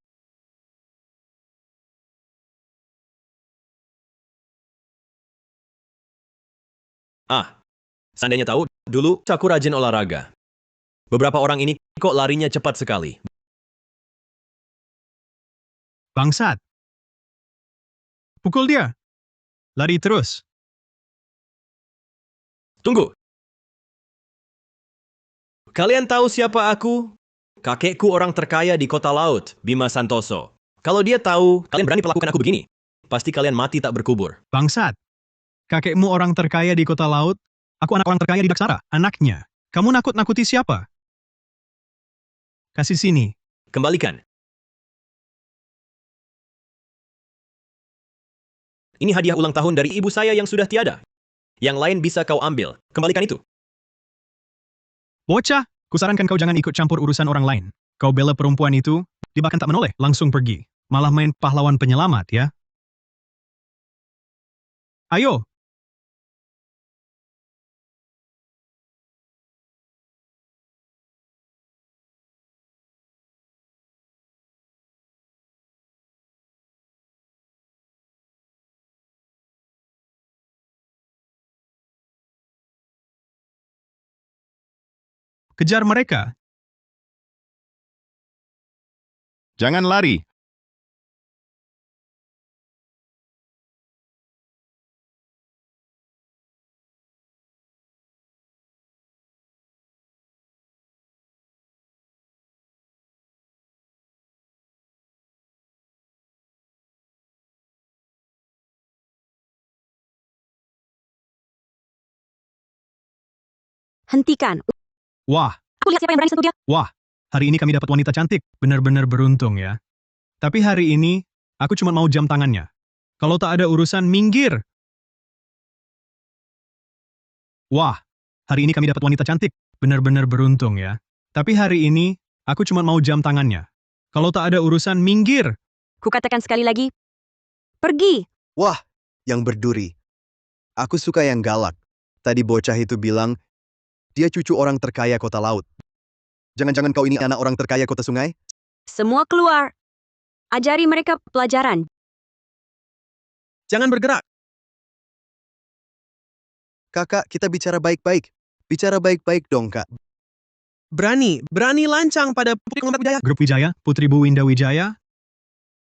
Seandainya tahu, dulu aku rajin olahraga. Beberapa orang ini kok larinya cepat sekali. Bangsat. Pukul dia. Lari terus. Tunggu. Kalian tahu siapa aku? Kakekku orang terkaya di kota laut, Bima Santoso. Kalau dia tahu kalian berani perlakukan aku begini, pasti kalian mati tak berkubur. Bangsat. Kakekmu orang terkaya di kota laut, aku anak orang terkaya di Daksara, anaknya. Kamu nakut-nakuti siapa? Kasih sini. Kembalikan. Ini hadiah ulang tahun dari ibu saya yang sudah tiada. Yang lain bisa kau ambil. Kembalikan itu. Bocah, kusarankan kau jangan ikut campur urusan orang lain. Kau bela perempuan itu, dia bahkan tak menoleh, langsung pergi. Malah main pahlawan penyelamat, ya? Ayo! Kejar mereka. Jangan lari. Hentikan. Wah, Aku lihat siapa yang berani sentuh dia. wah. Hari ini kami dapat wanita cantik. Benar-benar beruntung, ya. Tapi hari ini, aku cuma mau jam tangannya. Kalau tak ada urusan, minggir! Wah, hari ini kami dapat wanita cantik. Benar-benar beruntung, ya. Tapi hari ini, aku cuma mau jam tangannya. Kalau tak ada urusan, minggir! Kukatakan sekali lagi. Pergi. Wah, yang berduri. Aku suka yang galak. Tadi bocah itu bilang, dia cucu orang terkaya kota laut. Jangan-jangan kau ini anak orang terkaya kota sungai? Semua keluar. Ajari mereka pelajaran. Jangan bergerak! Kakak, kita bicara baik-baik. Bicara baik-baik dong, Kak. Berani lancang pada Putri Ngombat Wijaya. Grup Wijaya, Putri Bu Winda Wijaya.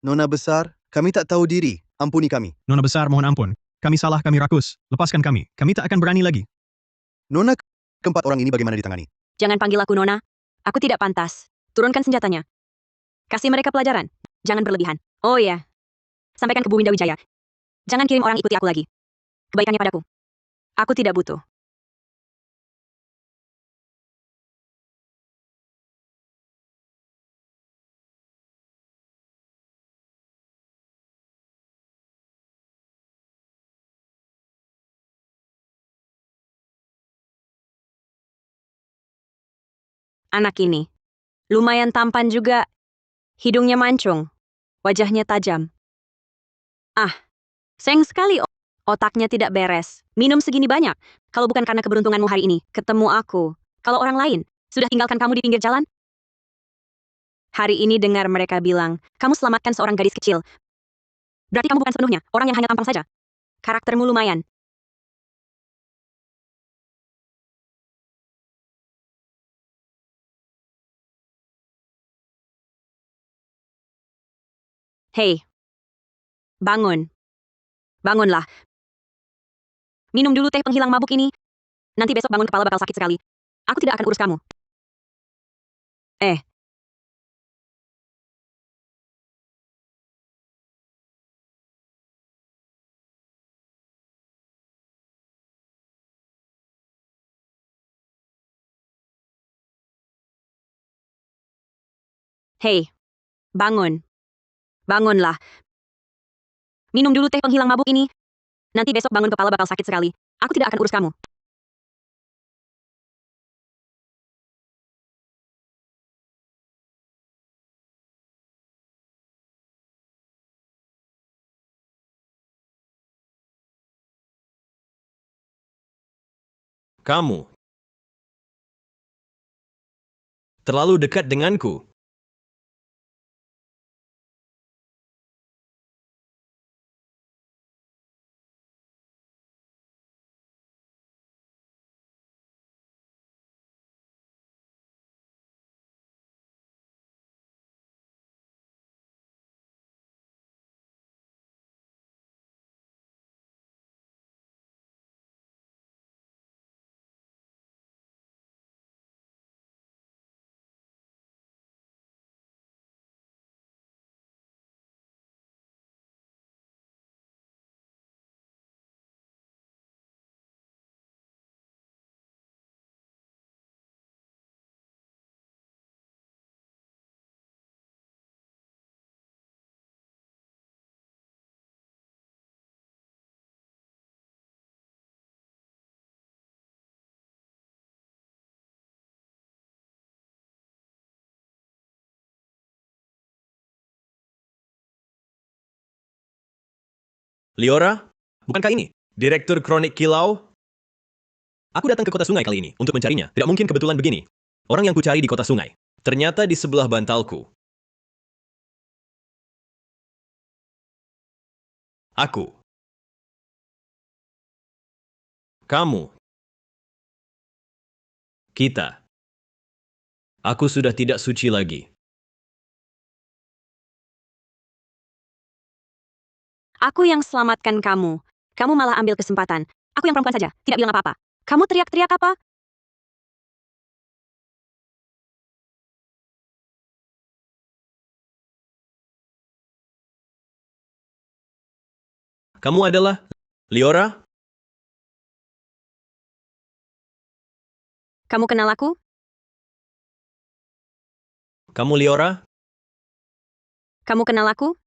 Nona besar, kami tak tahu diri. Ampuni kami. Nona besar, mohon ampun. Kami salah, kami rakus. Lepaskan kami. Kami tak akan berani lagi. Nona, keempat orang ini bagaimana ditangani? Jangan panggil aku Nona. Aku tidak pantas. Turunkan senjatanya. Kasih mereka pelajaran. Jangan berlebihan. Oh iya. Sampaikan ke Bu Winda Wijaya. Jangan kirim orang ikuti aku lagi. Kebaikannya padaku. Aku tidak butuh. Anak ini. Lumayan tampan juga. Hidungnya mancung. Wajahnya tajam. Ah, sayang sekali otaknya tidak beres. Minum segini banyak. Kalau bukan karena keberuntunganmu hari ini, ketemu aku. Kalau orang lain, sudah tinggalkan kamu di pinggir jalan? Hari ini dengar mereka bilang, kamu selamatkan seorang gadis kecil. Berarti kamu bukan sepenuhnya orang yang hanya tampang saja. Karaktermu lumayan. Hei, bangun. Bangunlah. Minum dulu teh penghilang mabuk ini. Nanti besok bangun kepala bakal sakit sekali. Aku tidak akan urus kamu. Hei, bangun. Bangunlah. Minum dulu teh penghilang mabuk ini. Nanti besok bangun kepala bakal sakit sekali. Aku tidak akan urus kamu. Kamu terlalu dekat denganku. Liora, bukankah ini Direktur Kronik Kilau? Aku datang ke kota sungai kali ini untuk mencarinya. Tidak mungkin kebetulan begini. Orang yang kucari di kota sungai. Ternyata di sebelah bantalku. Aku. Kamu. Kita. Aku sudah tidak suci lagi. Aku yang selamatkan kamu. Kamu malah ambil kesempatan. Aku yang perempuan saja, tidak bilang apa-apa. Kamu teriak-teriak apa? Kamu adalah Liora? Kamu kenal aku? Kamu Liora? Kamu kenal aku?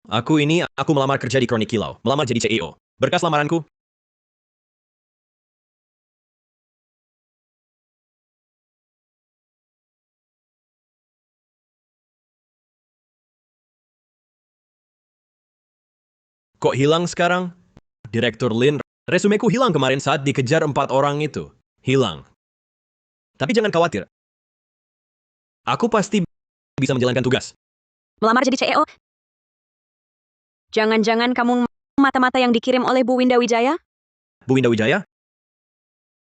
Aku melamar kerja di Kronik Kilau. Melamar jadi CEO. Berkas lamaranku? Kok hilang sekarang? Direktur Lin, resumeku hilang kemarin saat dikejar 4 orang itu. Hilang. Tapi jangan khawatir. Aku pasti bisa menjalankan tugas. Melamar jadi CEO? Jangan-jangan kamu mata-mata yang dikirim oleh Bu Winda Wijaya? Bu Winda Wijaya?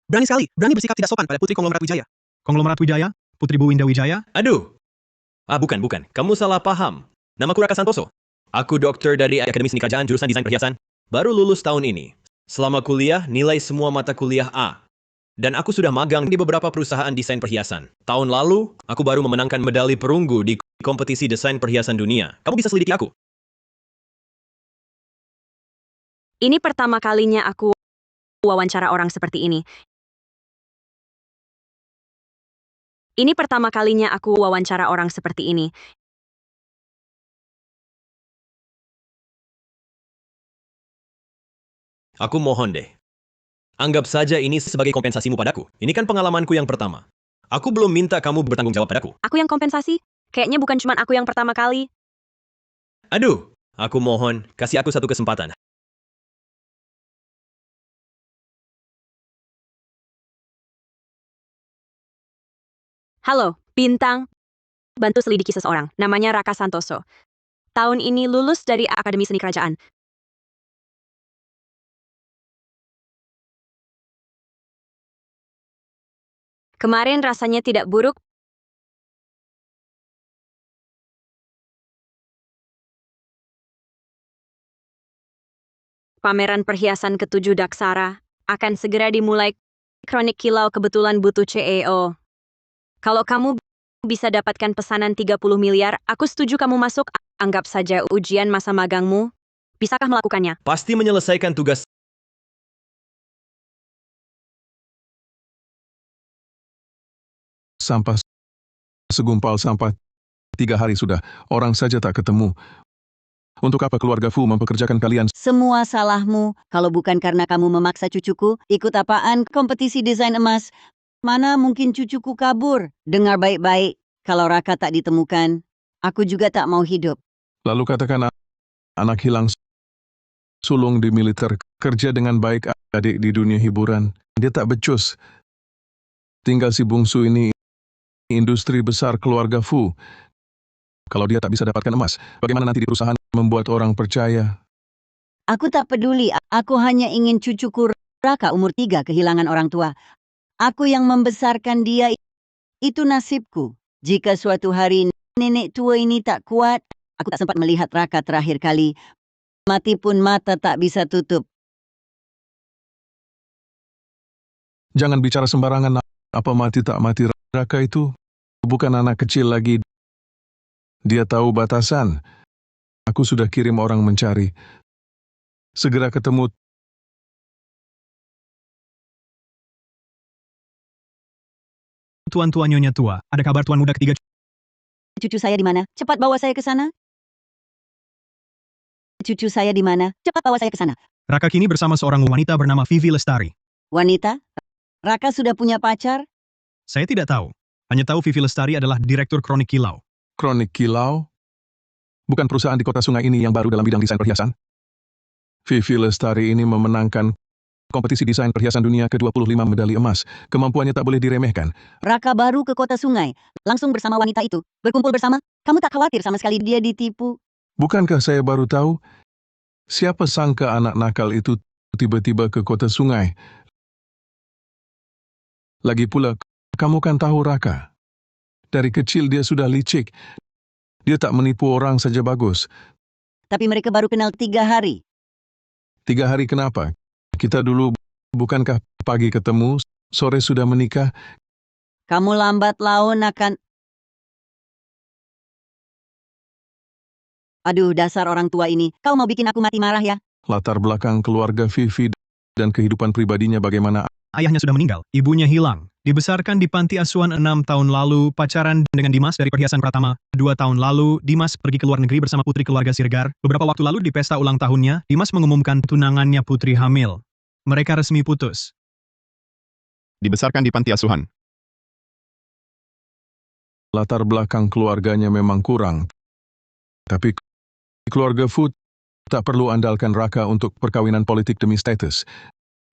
Berani sekali, berani bersikap tidak sopan pada Putri Konglomerat Wijaya. Konglomerat Wijaya? Putri Bu Winda Wijaya? Aduh. Bukan. Kamu salah paham. Namaku Raka Santoso. Aku dokter dari Akademi Seni Kerajaan jurusan Desain Perhiasan. Baru lulus tahun ini. Selama kuliah, nilai semua mata kuliah A. Dan aku sudah magang di beberapa perusahaan desain perhiasan. Tahun lalu, aku baru memenangkan medali perunggu di kompetisi desain perhiasan dunia. Kamu bisa selidiki aku. Ini pertama kalinya aku wawancara orang seperti ini. Ini pertama kalinya aku wawancara orang seperti ini. Aku mohon deh. Anggap saja ini sebagai kompensasimu padaku. Ini kan pengalamanku yang pertama. Aku belum minta kamu bertanggung jawab padaku. Aku yang kompensasi? Kayaknya bukan cuma aku yang pertama kali. Aduh, aku mohon, kasih aku satu kesempatan. Halo, Bintang. Bantu selidiki seseorang, namanya Raka Santoso. Tahun ini lulus dari Akademi Seni Kerajaan. Kemarin rasanya tidak buruk. Pameran perhiasan ke-7 Daksara akan segera dimulai. Kronik Kilau kebetulan butuh CEO. Kalau kamu bisa dapatkan pesanan 30 miliar, aku setuju kamu masuk. Anggap saja ujian masa magangmu. Bisakah melakukannya? Pasti menyelesaikan tugas. Sampah segumpal sampah. 3 hari sudah, orang saja tak ketemu. Untuk apa keluarga Fu mempekerjakan kalian? Semua salahmu. Kalau bukan karena kamu memaksa cucuku, ikut apaan kompetisi desain emas? Mana mungkin cucuku kabur? Dengar baik-baik, kalau Raka tak ditemukan, aku juga tak mau hidup. Lalu katakan anak hilang sulung di militer, kerja dengan baik adik di dunia hiburan. Dia tak becus. Tinggal si bungsu ini, industri besar keluarga Fu. Kalau dia tak bisa dapatkan emas, bagaimana nanti di perusahaan membuat orang percaya? Aku tak peduli, aku hanya ingin cucuku Raka umur 3 kehilangan orang tua. Aku yang membesarkan dia, itu nasibku. Jika suatu hari nenek tua ini tak kuat, aku tak sempat melihat Raka terakhir kali. Mati pun mata tak bisa tutup. Jangan bicara sembarangan, apa mati tak mati. Raka itu bukan anak kecil lagi. Dia tahu batasan. Aku sudah kirim orang mencari. Segera ketemu. Tuan-tuan Nyonya tua, ada kabar tuan muda ketiga? Cucu saya di mana? Cepat bawa saya ke sana. Cucu saya di mana? Cepat bawa saya ke sana. Raka kini bersama seorang wanita bernama Vivi Lestari. Wanita? Raka sudah punya pacar? Saya tidak tahu. Hanya tahu Vivi Lestari adalah Direktur Kronik Kilau. Kronik Kilau? Bukan perusahaan di kota sungai ini yang baru dalam bidang desain perhiasan? Vivi Lestari ini memenangkan kompetisi desain perhiasan dunia ke-25 medali emas. Kemampuannya tak boleh diremehkan. Raka baru ke kota sungai, langsung bersama wanita itu. Berkumpul bersama, kamu tak khawatir sama sekali dia ditipu? Bukankah saya baru tahu? Siapa sangka anak nakal itu tiba-tiba ke kota sungai? Lagi pula, kamu kan tahu Raka. Dari kecil dia sudah licik. Dia tak menipu orang saja bagus. Tapi mereka baru kenal 3 hari. 3 hari kenapa? Kita dulu bukankah pagi ketemu, sore sudah menikah? Kamu lambat laun akan... Aduh, dasar orang tua ini. Kau mau bikin aku mati marah ya? Latar belakang keluarga Vivi dan kehidupan pribadinya bagaimana? Ayahnya sudah meninggal, ibunya hilang. Dibesarkan di panti asuhan 6 tahun lalu, pacaran dengan Dimas dari Perhiasan Pratama. 2 tahun lalu, Dimas pergi ke luar negeri bersama putri keluarga Siregar. Beberapa waktu lalu di pesta ulang tahunnya, Dimas mengumumkan tunangannya putri hamil. Mereka resmi putus. Dibesarkan di panti asuhan. Latar belakang keluarganya memang kurang. Tapi keluarga Fu tak perlu andalkan Raka untuk perkawinan politik demi status.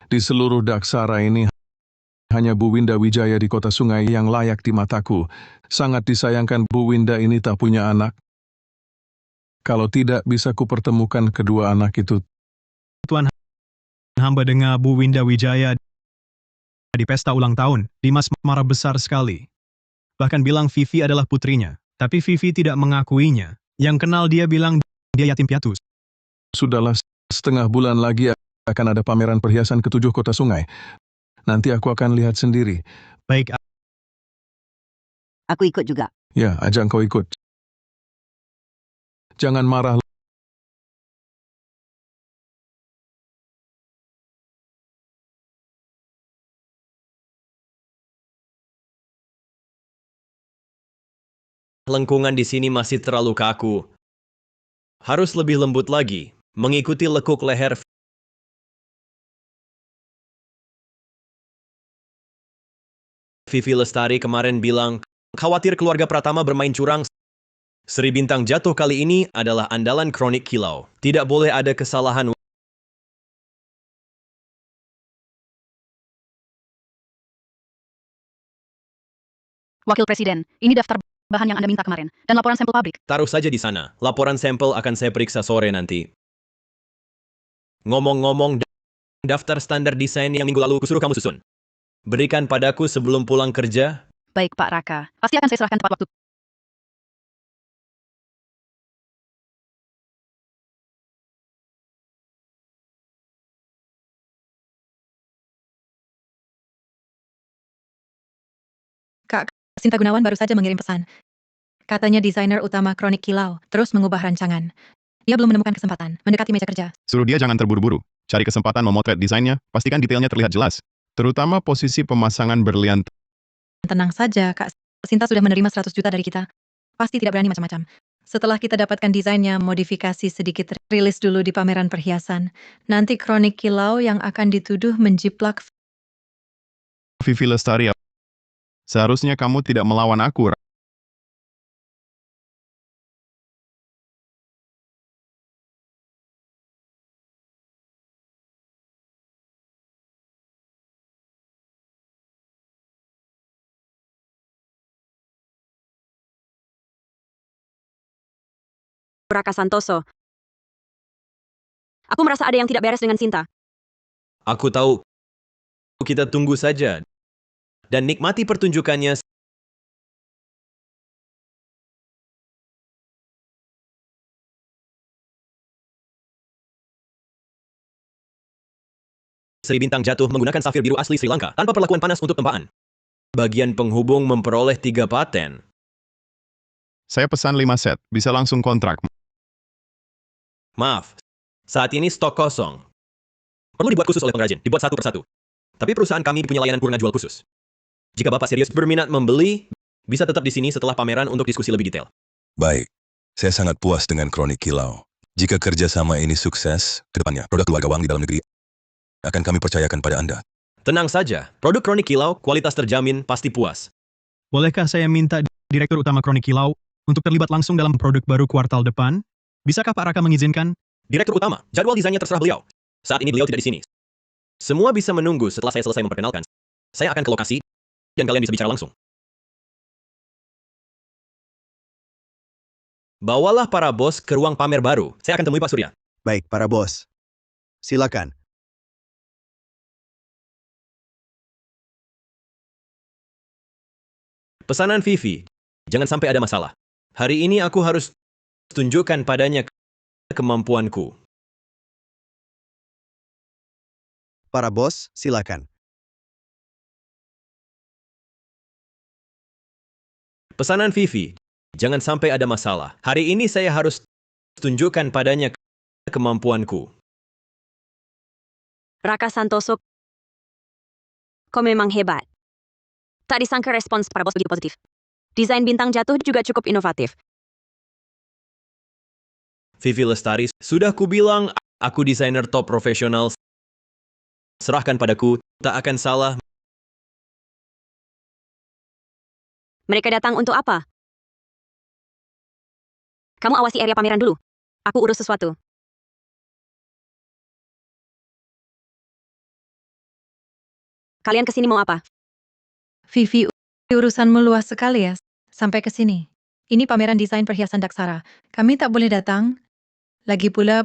Di seluruh Daksara ini, hanya Bu Winda Wijaya di kota sungai yang layak di mataku. Sangat disayangkan Bu Winda ini tak punya anak. Kalau tidak bisa kupertemukan kedua anak itu. Tuan hamba dengar Bu Winda Wijaya di pesta ulang tahun. Dimas marah besar sekali. Bahkan bilang Vivi adalah putrinya. Tapi Vivi tidak mengakuinya. Yang kenal dia bilang dia yatim piatu. Sudahlah, setengah bulan lagi akan ada pameran perhiasan ke-7 kota sungai. Nanti aku akan lihat sendiri. Baik. Aku ikut juga. Ya, ajak kau ikut. Jangan marah. Lengkungan di sini masih terlalu kaku. Harus lebih lembut lagi, mengikuti lekuk leher. Vivi Lestari kemarin bilang, khawatir keluarga Pratama bermain curang. Sri Bintang jatuh kali ini adalah andalan kronik kilau. Tidak boleh ada kesalahan. Wakil Presiden, ini daftar bahan yang Anda minta kemarin, dan laporan sampel pabrik. Taruh saja di sana. Laporan sampel akan saya periksa sore nanti. Ngomong-ngomong, daftar standar desain yang minggu lalu kusuruh kamu susun. Berikan padaku sebelum pulang kerja. Baik Pak Raka, pasti akan saya serahkan tepat waktu. Kak Sinta Gunawan baru saja mengirim pesan. Katanya desainer utama Kronik Kilau terus mengubah rancangan. Ia belum menemukan kesempatan mendekati meja kerja. Suruh dia jangan terburu-buru. Cari kesempatan memotret desainnya, pastikan detailnya terlihat jelas. Terutama posisi pemasangan berlian. Tenang saja, Kak Sinta sudah menerima 100 juta dari kita. Pasti tidak berani macam-macam. Setelah kita dapatkan desainnya, modifikasi sedikit rilis dulu di pameran perhiasan. Nanti Kronik Kilau yang akan dituduh menjiplak. Vivi Lestari, seharusnya kamu tidak melawan aku. Raka Santoso. Aku merasa ada yang tidak beres dengan Sinta. Aku tahu. Kita tunggu saja. Dan nikmati pertunjukannya. Sri Bintang jatuh menggunakan safir biru asli Sri Lanka tanpa perlakuan panas untuk tempaan. Bagian penghubung memperoleh 3 paten. Saya pesan 5 set, bisa langsung kontrak. Maaf, saat ini stok kosong. Perlu dibuat khusus oleh pengrajin, dibuat satu persatu. Tapi perusahaan kami punya layanan purna jual khusus. Jika Bapak serius berminat membeli, bisa tetap di sini setelah pameran untuk diskusi lebih detail. Baik, saya sangat puas dengan Kronik Kilau. Jika kerjasama ini sukses, kedepannya produk keluarga Wang di dalam negeri akan kami percayakan pada Anda. Tenang saja, produk Kronik Kilau kualitas terjamin pasti puas. Bolehkah saya minta Direktur Utama Kronik Kilau untuk terlibat langsung dalam produk baru kuartal depan. Bisakah Pak Raka mengizinkan? Direktur utama, jadwal desainnya terserah beliau. Saat ini beliau tidak di sini. Semua bisa menunggu setelah saya selesai memperkenalkan. Saya akan ke lokasi, dan kalian bisa bicara langsung. Bawalah para bos ke ruang pamer baru. Saya akan temui Pak Surya. Baik, para bos. Silakan. Pesanan Vivi. Jangan sampai ada masalah. Hari ini aku harus tunjukkan padanya kemampuanku. Para bos, silakan. Pesanan Vivi. Jangan sampai ada masalah. Hari ini saya harus tunjukkan padanya kemampuanku. Raka Santoso, kau memang hebat. Tak disangka respons para bos begitu positif. Desain bintang jatuh juga cukup inovatif. Vivi Lestari, sudah kubilang aku desainer top profesional. Serahkan padaku, tak akan salah. Mereka datang untuk apa? Kamu awasi area pameran dulu. Aku urus sesuatu. Kalian kesini mau apa? Vivi, urusanmu luas sekali ya, sampai ke sini. Ini pameran desain perhiasan Daksara. Kami tak boleh datang. Lagi pula,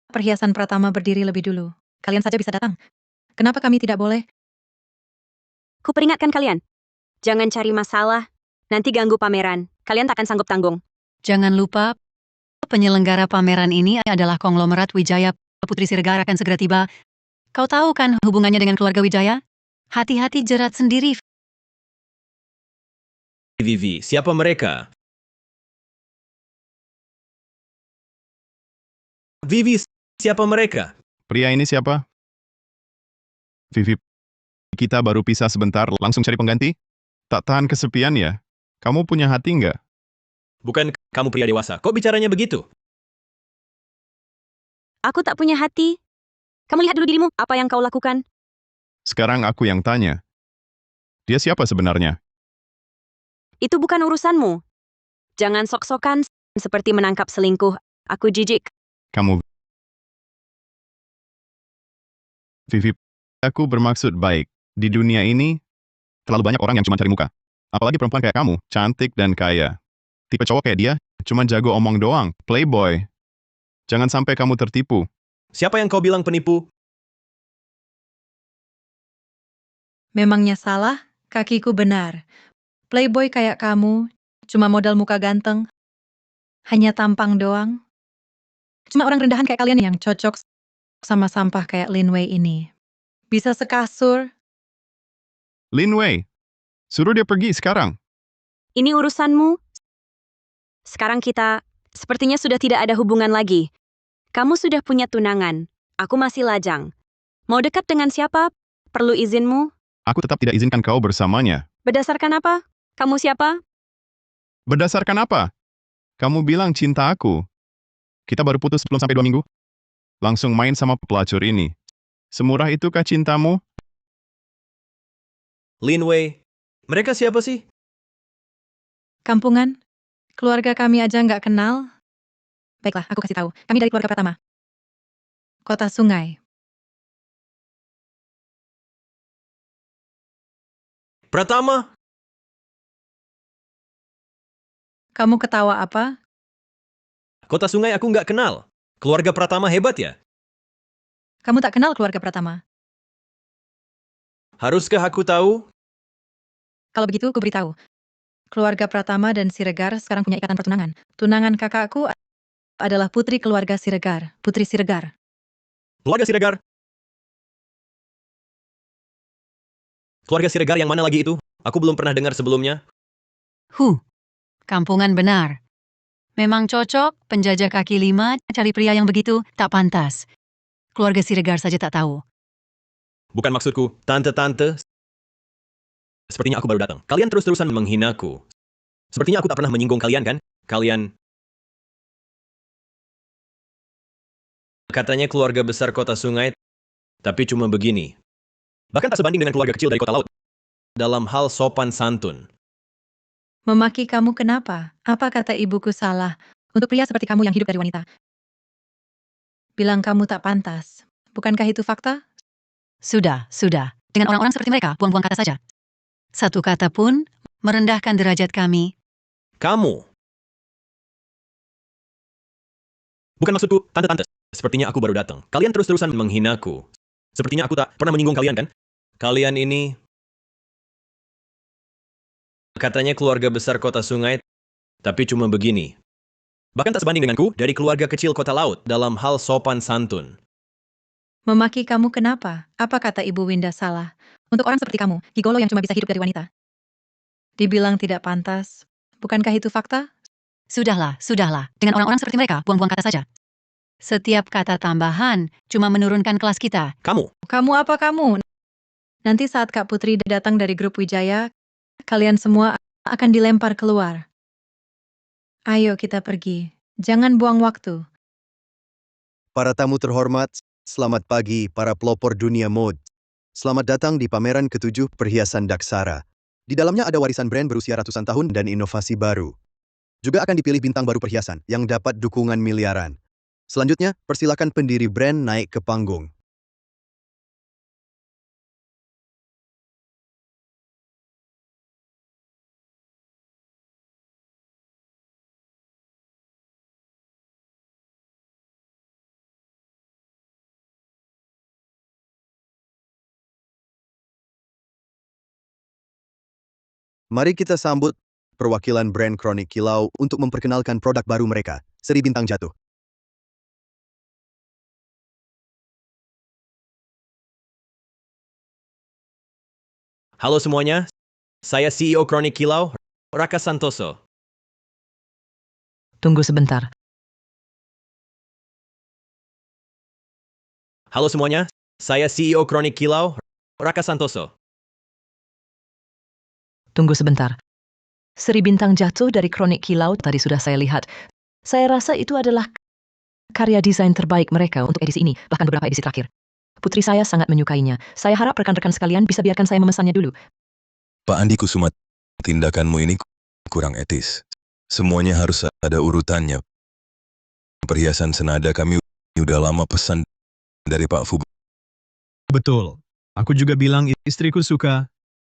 perhiasan Pratama berdiri lebih dulu. Kalian saja bisa datang. Kenapa kami tidak boleh? Ku peringatkan kalian. Jangan cari masalah. Nanti ganggu pameran. Kalian tak akan sanggup tanggung. Jangan lupa, penyelenggara pameran ini adalah konglomerat Wijaya. Putri Siregar akan segera tiba. Kau tahu kan hubungannya dengan keluarga Wijaya? Hati-hati jerat sendiri. Vivi, siapa mereka? Vivi, siapa mereka? Pria ini siapa? Vivi, kita baru pisah sebentar, langsung cari pengganti? Tak tahan kesepian ya? Kamu punya hati nggak? Bukan kamu pria dewasa. Kok bicaranya begitu? Aku tak punya hati. Kamu lihat dulu dirimu, apa yang kau lakukan? Sekarang aku yang tanya. Dia siapa sebenarnya? Itu bukan urusanmu. Jangan sok-sokan seperti menangkap selingkuh. Aku jijik. Kamu... Vivi, aku bermaksud baik. Di dunia ini, terlalu banyak orang yang cuma cari muka. Apalagi perempuan kayak kamu, cantik dan kaya. Tipe cowok kayak dia, cuma jago omong doang, playboy. Jangan sampai kamu tertipu. Siapa yang kau bilang penipu? Memangnya salah? Kakiku benar. Playboy kayak kamu, cuma modal muka ganteng. Hanya tampang doang. Cuma orang rendahan kayak kalian yang cocok sama sampah kayak Lin Wei ini. Bisa sekasur. Lin Wei, suruh dia pergi sekarang. Ini urusanmu. Sekarang kita sepertinya sudah tidak ada hubungan lagi. Kamu sudah punya tunangan. Aku masih lajang. Mau dekat dengan siapa? Perlu izinmu? Aku tetap tidak izinkan kau bersamanya. Berdasarkan apa? Kamu siapa? Berdasarkan apa? Kamu bilang cinta aku. Kita baru putus belum sampai 2 minggu. Langsung main sama pelacur ini. Semurah itukah cintamu? Lin Wei. Mereka siapa sih? Kampungan. Keluarga kami aja nggak kenal. Baiklah, aku kasih tahu. Kami dari keluarga Pratama. Kota Sungai. Pratama? Kamu ketawa apa? Kota Sungai aku nggak kenal. Keluarga Pratama hebat ya? Kamu tak kenal keluarga Pratama. Haruskah aku tahu? Kalau begitu, aku beritahu. Keluarga Pratama dan Siregar sekarang punya ikatan pertunangan. Tunangan kakakku adalah putri keluarga Siregar, Putri Siregar. Keluarga Siregar? Keluarga Siregar yang mana lagi itu? Aku belum pernah dengar sebelumnya. Kampungan benar. Memang cocok, penjajah kaki 5, cari pria yang begitu, tak pantas. Keluarga Siregar saja tak tahu. Bukan maksudku, tante-tante. Sepertinya aku baru datang. Kalian terus-terusan menghinaku. Sepertinya aku tak pernah menyinggung kalian kan? Kalian... Katanya keluarga besar kota Sungai, tapi cuma begini. Bahkan tak sebanding dengan keluarga kecil dari kota laut. Dalam hal sopan santun. Memaki kamu kenapa? Apa kata ibuku salah? Untuk pria seperti kamu yang hidup dari wanita. Bilang kamu tak pantas. Bukankah itu fakta? Sudah, sudah. Dengan orang-orang seperti mereka, buang-buang kata saja. Satu kata pun merendahkan derajat kami. Kamu. Bukan maksudku, tante-tante. Sepertinya aku baru datang. Kalian terus-terusan menghinaku. Sepertinya aku tak pernah menyinggung kalian, kan? Kalian ini... Katanya keluarga besar kota sungai, tapi cuma begini. Bahkan tak sebanding denganku dari keluarga kecil kota laut dalam hal sopan santun. Memaki kamu kenapa? Apa kata Ibu Winda salah? Untuk orang seperti kamu, gigolo yang cuma bisa hidup dari wanita. Dibilang tidak pantas. Bukankah itu fakta? Sudahlah, sudahlah. Dengan orang-orang seperti mereka, buang-buang kata saja. Setiap kata tambahan cuma menurunkan kelas kita. Kamu. Kamu apa kamu? Nanti saat Kak Putri datang dari grup Wijaya, kalian semua akan dilempar keluar. Ayo kita pergi. Jangan buang waktu. Para tamu terhormat, selamat pagi para pelopor dunia mode. Selamat datang di pameran ke-7 perhiasan Daksara. Di dalamnya ada warisan brand berusia ratusan tahun dan inovasi baru. Juga akan dipilih bintang baru perhiasan yang dapat dukungan miliaran. Selanjutnya, persilakan pendiri brand naik ke panggung. Mari kita sambut perwakilan brand Kronik Kilau untuk memperkenalkan produk baru mereka, seri bintang jatuh. Halo semuanya, saya CEO Kronik Kilau, Raka Santoso. Tunggu sebentar. Halo semuanya, saya CEO Kronik Kilau, Raka Santoso. Tunggu sebentar. Seri bintang jatuh dari Kronik Kilau tadi sudah saya lihat. Saya rasa itu adalah karya desain terbaik mereka untuk edisi ini, bahkan beberapa edisi terakhir. Putri saya sangat menyukainya. Saya harap rekan-rekan sekalian bisa biarkan saya memesannya dulu. Pak Andi Kusuma, tindakanmu ini kurang etis. Semuanya harus ada urutannya. Perhiasan senada kami udah lama pesan dari Pak Fu. Betul. Aku juga bilang istriku suka.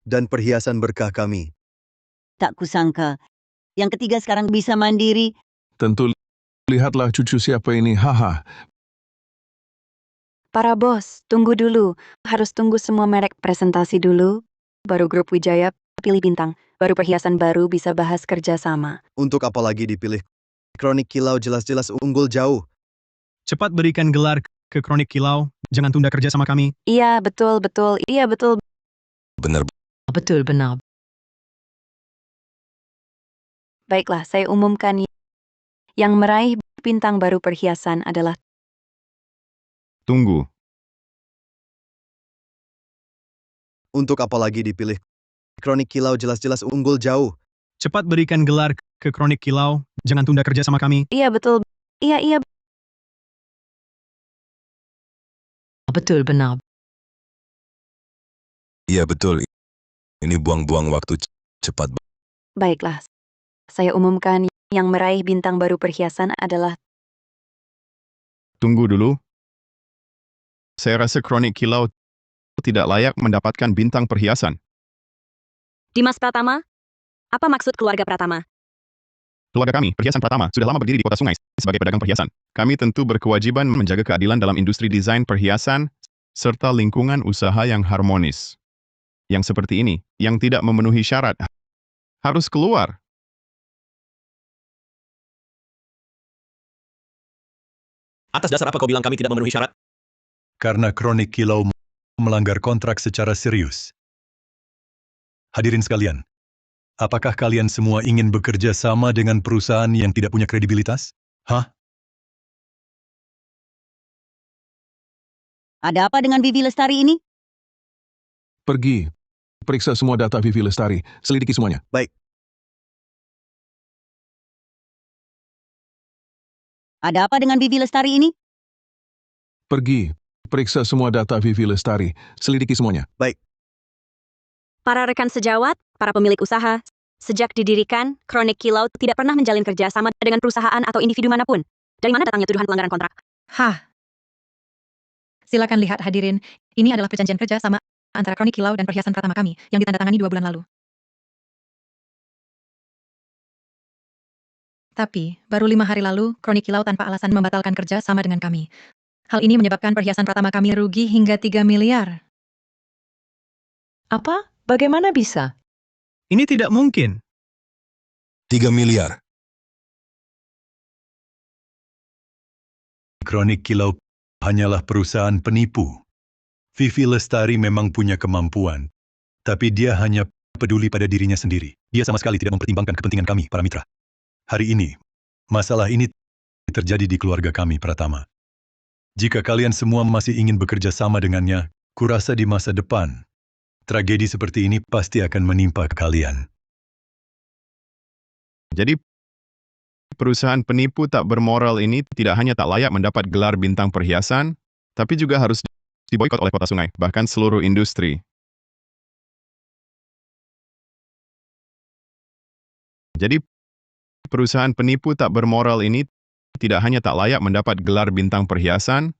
Dan perhiasan berkah kami. Tak kusangka. Yang ketiga sekarang bisa mandiri. Tentu lihatlah cucu siapa ini, haha. Para bos, tunggu dulu. Harus tunggu semua merek presentasi dulu. Baru grup Wijaya pilih bintang. Baru perhiasan baru bisa bahas kerjasama. Untuk apa lagi dipilih? Kronik Kilau jelas-jelas unggul jauh. Cepat berikan gelar ke Kronik Kilau. Jangan tunda kerja sama kami. Iya, betul, betul. Iya, betul. Benar. Betul, benar. Baiklah, saya umumkan yang meraih bintang baru perhiasan adalah Tunggu. Untuk apa lagi dipilih? Kronik Kilau jelas-jelas unggul jauh. Cepat berikan gelar ke Kronik Kilau. Jangan tunda kerja sama kami. iya, betul. Iya. Betul, benar. Iya betul. Ini buang-buang waktu cepat. Baiklah, saya umumkan yang meraih bintang baru perhiasan adalah Tunggu dulu. Saya rasa Kronik Kilau tidak layak mendapatkan bintang perhiasan. Dimas Pratama. Apa maksud keluarga Pratama? Keluarga kami, Perhiasan Pratama, sudah lama berdiri di kota Sungai sebagai pedagang perhiasan. Kami tentu berkewajiban menjaga keadilan dalam industri desain perhiasan serta lingkungan usaha yang harmonis. Yang seperti ini, yang tidak memenuhi syarat, harus keluar. Atas dasar apa kau bilang kami tidak memenuhi syarat? Karena Kronik Kilau melanggar kontrak secara serius. Hadirin sekalian, apakah kalian semua ingin bekerja sama dengan perusahaan yang tidak punya kredibilitas? Hah? Ada apa dengan Vivi Lestari ini? Pergi. Periksa semua data Vivi Lestari. Selidiki semuanya. Baik. Ada apa dengan Vivi Lestari ini? Pergi. Periksa semua data Vivi Lestari. Selidiki semuanya. Baik. Para rekan sejawat, para pemilik usaha, Sejak didirikan, Kronik Kilau tidak pernah menjalin kerja sama dengan perusahaan atau individu manapun. Dari mana datangnya tuduhan pelanggaran kontrak? Hah. Silakan lihat hadirin, ini adalah perjanjian kerja sama antara Kronik Kilau dan Perhiasan Pratama kami yang ditandatangani 2 bulan lalu. Tapi, baru 5 hari lalu, Kronik Kilau tanpa alasan membatalkan kerja sama dengan kami. Hal ini menyebabkan Perhiasan Pratama kami rugi hingga 3 miliar. Apa? Bagaimana bisa? Ini tidak mungkin. 3 miliar. Kronik Kilau hanyalah perusahaan penipu. Vivi Lestari memang punya kemampuan, tapi dia hanya peduli pada dirinya sendiri. Dia sama sekali tidak mempertimbangkan kepentingan kami, para mitra. Hari ini, masalah ini terjadi di keluarga kami, Pratama. Jika kalian semua masih ingin bekerja sama dengannya, kurasa di masa depan, tragedi seperti ini pasti akan menimpa kalian. Jadi, perusahaan penipu tak bermoral ini tidak hanya tak layak mendapat gelar bintang perhiasan, tapi juga harus diboikot oleh Kota Sungai, bahkan seluruh industri. Jadi, perusahaan penipu tak bermoral ini tidak hanya tak layak mendapat gelar bintang perhiasan,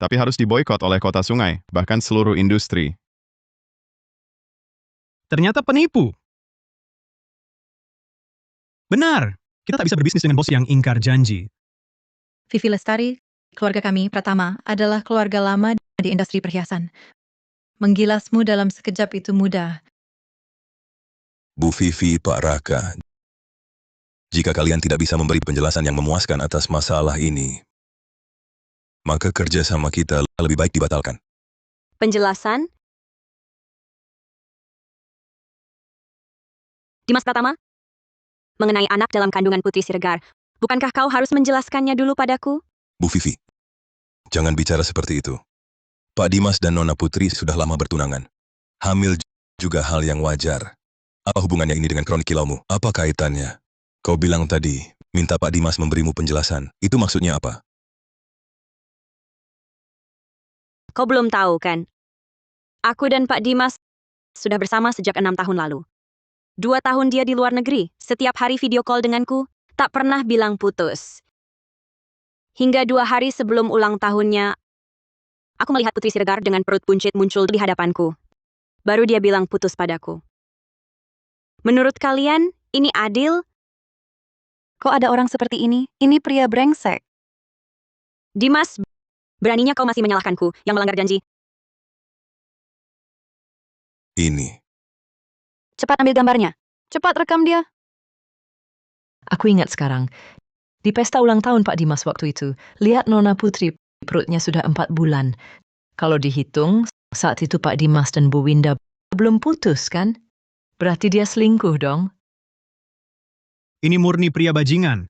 tapi harus diboikot oleh Kota Sungai, bahkan seluruh industri. Ternyata penipu. Benar, kita tak bisa berbisnis dengan bos yang ingkar janji. Vivi Lestari, keluarga kami, Pratama, adalah keluarga lama di industri perhiasan. Menggilasmu dalam sekejap itu mudah. Bu Vivi, Pak Raka, jika kalian tidak bisa memberi penjelasan yang memuaskan atas masalah ini, maka kerjasama kita lebih baik dibatalkan. Penjelasan? Dimas Pratama? Mengenai anak dalam kandungan Putri Siregar, bukankah kau harus menjelaskannya dulu padaku? Bu Vivi, jangan bicara seperti itu. Pak Dimas dan Nona Putri sudah lama bertunangan. Hamil juga hal yang wajar. Apa hubungannya ini dengan kronik kilaumu? Apa kaitannya? Kau bilang tadi, minta Pak Dimas memberimu penjelasan. Itu maksudnya apa? Kau belum tahu, kan? Aku dan Pak Dimas sudah bersama sejak 6 tahun lalu. 2 tahun dia di luar negeri, setiap hari video call denganku, tak pernah bilang putus. Hingga 2 hari sebelum ulang tahunnya, aku melihat Putri Siregar dengan perut buncit muncul di hadapanku. Baru dia bilang putus padaku. Menurut kalian, ini adil? Kok ada orang seperti ini? Ini pria brengsek. Dimas, beraninya kau masih menyalahkanku yang melanggar janji. Ini. Cepat ambil gambarnya. Cepat rekam dia. Aku ingat sekarang. Di pesta ulang tahun Pak Dimas waktu itu, lihat Nona Putri, perutnya sudah 4 bulan. Kalau dihitung, saat itu Pak Dimas dan Bu Winda belum putus, kan? Berarti dia selingkuh dong. Ini murni pria bajingan.